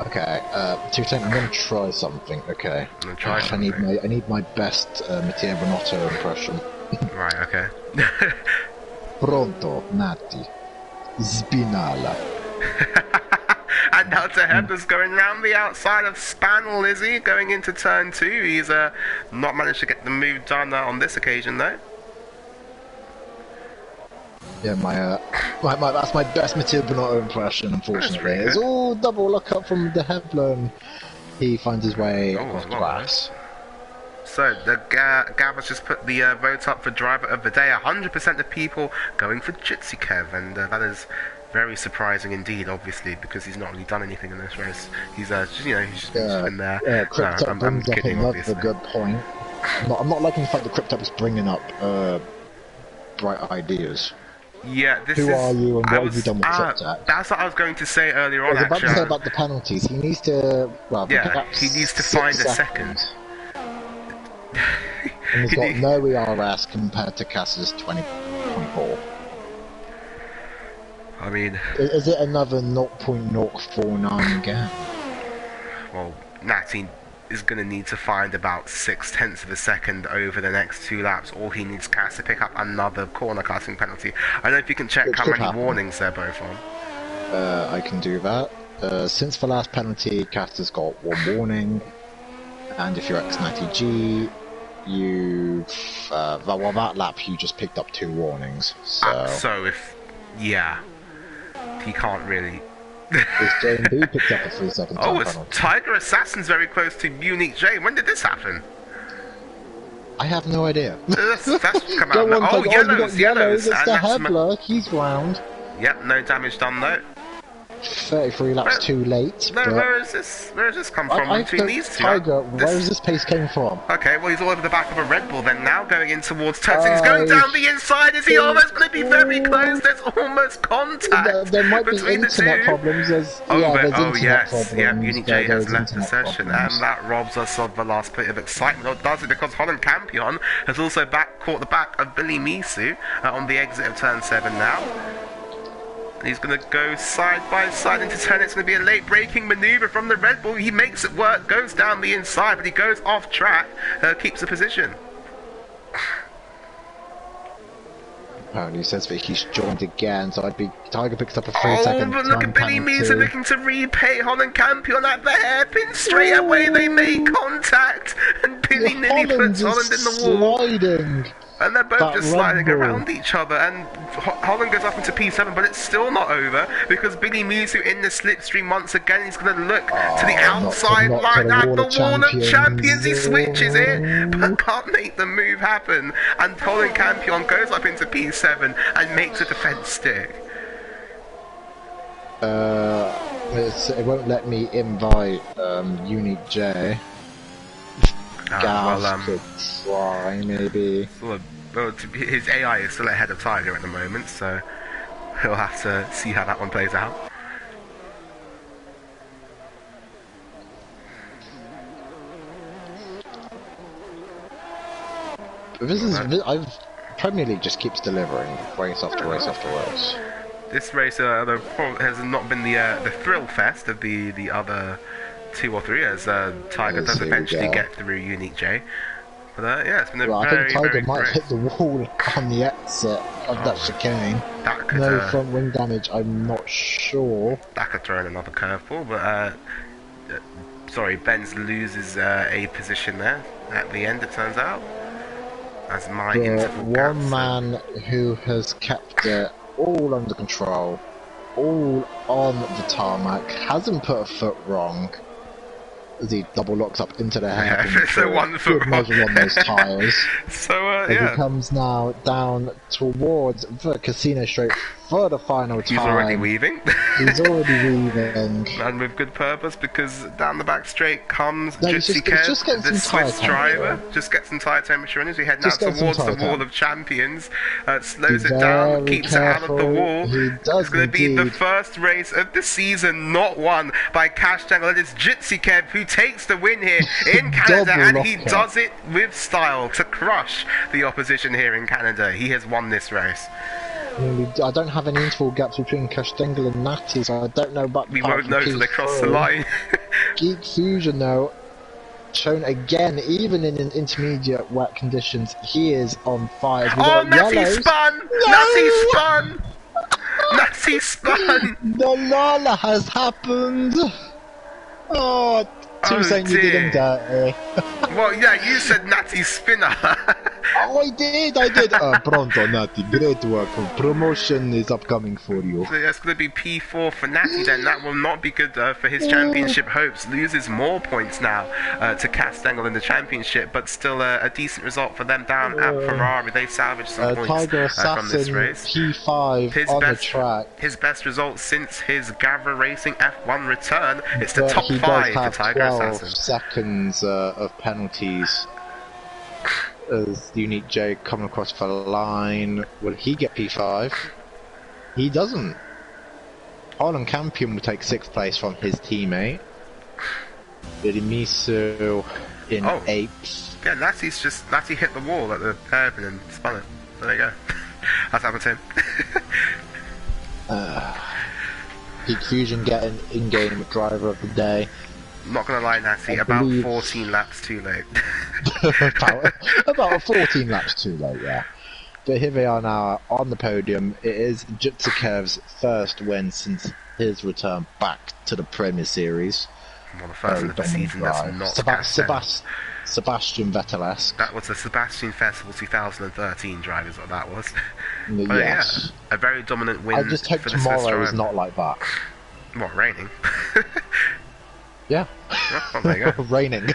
Okay, I'm going to try something. Okay, I need my best Matteo Bonotto impression. Right. Okay. Pronto, Nati, Spinala. And now to Hebner's going round the outside of Spanel, is he? Going into turn 2. He's not managed to get the move done on this occasion, though. Yeah, that's my best Matteo Bonotto impression, unfortunately. It's all double look up from the Hebler, and he finds his way across the grass. So, the Gavra's just put the vote up for driver of the day. 100% of people going for Jitsi Kev, and that is very surprising indeed, obviously, because he's not really done anything in this race. He's just been there. Yeah, Crypto brings up another good point. I'm not liking the fact that Crypto is bringing up bright ideas. Yeah, Who are you and what have you done with Crypto? That's what I was going to say earlier on, I was about to say about the penalties. He needs to, he needs to find a second. And he's got no ERS compared to Cass's 20.4. I mean... Is it another 0.049 gap? Well, Natty is going to need to find about 0.6 of a second over the next 2 laps, or he needs Cass to pick up another corner cutting penalty. I don't know if you can check how many warnings they're both on. I can do that. Since the last penalty, Cass has got 1 warning, and if you're ex-Natty G, you've... well, that lap you just picked up 2 warnings, so... So if... yeah. He can't really... Is JMB picked up a 3-second time it's penalty? Tiger Assassin's very close to Unique J. When did this happen? I have no idea. That's come out. Yellows. It's the Hebler, he's round. Yep, no damage done though. 33 laps too late. No, where has this come from between these two? Tiger, where has this pace came from? Okay, well he's all over the back of a Red Bull then now, going in towards Turks. He's going down the inside. Is he almost going to be very close? There's almost contact there might be between internet the two. Problems. Unique J has left the session, and that robs us of the last bit of excitement. Or does it? Because Holland Campion has also caught the back of Billy Misu on the exit of turn 7 now. He's going to go side by side into turn. It's going to be a late braking maneuver from the Red Bull. He makes it work, goes down the inside, but he goes off track, keeps the position. Apparently says that he's joined again, so Tiger picks up a 3-second but look at Billy Measer looking to repay Holland Campion at the hairpin. Straight away they make contact, and Billy nearly puts Holland in the wall. Sliding. And they're both just sliding around each other, and Holland goes up into P7, but it's still not over, because Billy Misu in the slipstream once again. He's going to look to the outside line at the wall of champions. He switches it, but can't make the move happen, and Holland Campion goes up into P7 and makes a defense stick. It won't let me invite Unique J. Could try, maybe. Well, his AI is still ahead of Tiger at the moment, so he'll have to see how that one plays out. Premier League just keeps delivering race after race after race. This race has not been the thrill fest of the other 2 or 3, as Tiger does eventually get through Unique J. But yeah, it's been a I think Tiger might hit the wall on the exit of that chicane. No front wing damage, I'm not sure. That could throw in another curveball, but sorry, Benz loses a position there at the end, it turns out. As my interval one man who has kept it all under control, all on the tarmac, hasn't put a foot wrong. As he double locks up into the hair. So 1 foot good measure on those tyres. So He comes now down towards the casino straight for the final time. He's already weaving. He's already weaving. And with good purpose, because down the back straight comes Jutsi Kev, the Swiss driver. Just get some tyre temperature in as we head now towards the wall of champions. Slows it down, keeps it out of the wall. It's going to be the first race of the season not won by Cash Tangle. It is Jutsi Kev who takes the win here in Canada, and he does it with style to crush the opposition here in Canada. He has won this race. I don't have any interval gaps between Kastengel and Natty, so I don't know about... We won't know till they cross the line. Geek Fusion, though, shown again, even in intermediate wet conditions, he is on fire. Natty spun! No! Natty spun! Natty spun! The Lala has happened! Oh, Two saying you did him dirty. Well, yeah, you said Natty spinner. Oh, I did. Pronto, Natty. Great work. Promotion is upcoming for you. So that's going to be P4 for Natty then. That will not be good for his championship hopes. Loses more points now to Castengel in the championship, but still a decent result for them down at Ferrari. They salvaged some points Tiger from this race. P5 on the track. His best result since his Gavra Racing F1 return. It's the top 5 for Tiger Assassin. Seconds of penalties. As Unique J coming across the line. Will he get P5? He doesn't. Holland Campion will take 6th place from his teammate. Irimisu in 8th. Yeah, Natty hit the wall at the hairpin and spun it. So there you go. That's happened to him. Geek Fusion getting in-game driver of the day. Not gonna lie, Natty, about 14 laps too late. about 14 laps too late, yeah. But here they are now on the podium. It is Jutsukev's first win since his return back to the Premier Series. Well, the first of the season, that's not Sebastian Vettel-esque. That was the Sebastian Festival 2013 drive, is what that was. But yes. Yeah, a very dominant win. I just hope tomorrow is not like that. What, raining? Yeah. Oh, there you go. Raining.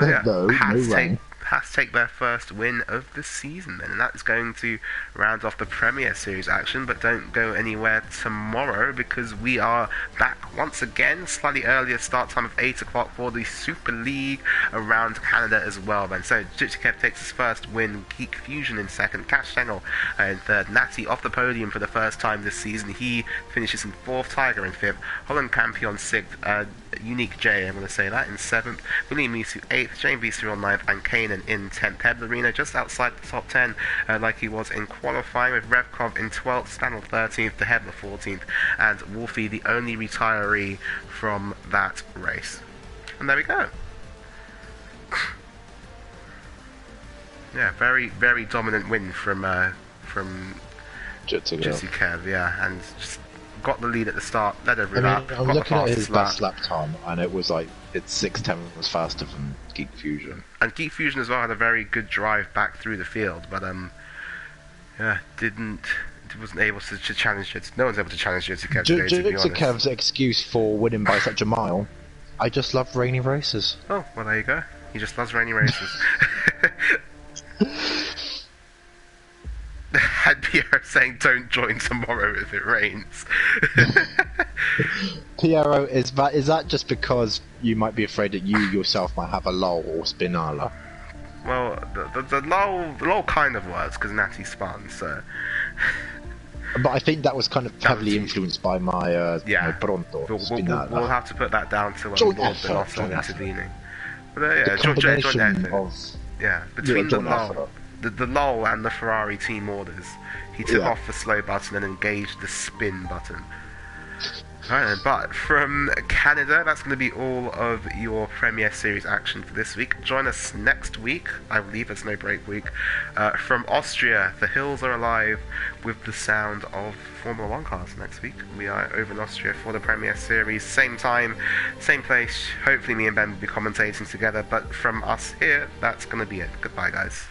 Yeah, no rain. Has to take their first win of the season then, and that is going to round off the Premier Series action. But don't go anywhere tomorrow, because we are back once again, slightly earlier start time of 8 o'clock for the Super League around Canada as well then. So Jutsukev takes his first win, Geek Fusion in second, Cash Stengel in third, Natty off the podium for the first time this season, he finishes in fourth, Tiger in fifth, Holland Campion sixth, Unique J, I'm going to say that, in 7th, William Misu 8th, Jane Beaster on 9th, and Kanan in 10th. Heblarino just outside the top 10, like he was in qualifying, with Revkov in 12th, Stanel 13th, De Hebler 14th, and Wolfie the only retiree from that race. And there we go. Yeah, very, very dominant win from Jutsukev, yeah, and just got the lead at the start, led every lap. I'm looking at his best lap time, and it was like it's 6/10 faster than Geek Fusion. And Geek Fusion as well had a very good drive back through the field, but yeah, wasn't able to challenge it. No one's able to challenge Jutsukev today, to be honest. Jutsukev's excuse for winning by such a mile: I just love rainy races. Oh, well, there you go. He just loves rainy races. Had Pierre saying don't join tomorrow if it rains. Piero, is that just because you might be afraid that you yourself might have a lull or spinala? Well, the lull kind of works because Natty spun, so. But I think that was kind of heavily influenced by my my pronto spinala. We'll have to put that down to Lord Benotto intervening. But yeah, between the lull and the Ferrari team orders, he took off the slow button and engaged the spin button. Right, but from Canada, that's going to be all of your Premier Series action for this week. Join us next week. I believe it's no break week. From Austria, the hills are alive with the sound of Formula 1 cars next week. We are over in Austria for the Premier Series. Same time, same place. Hopefully me and Ben will be commentating together. But from us here, that's going to be it. Goodbye, guys.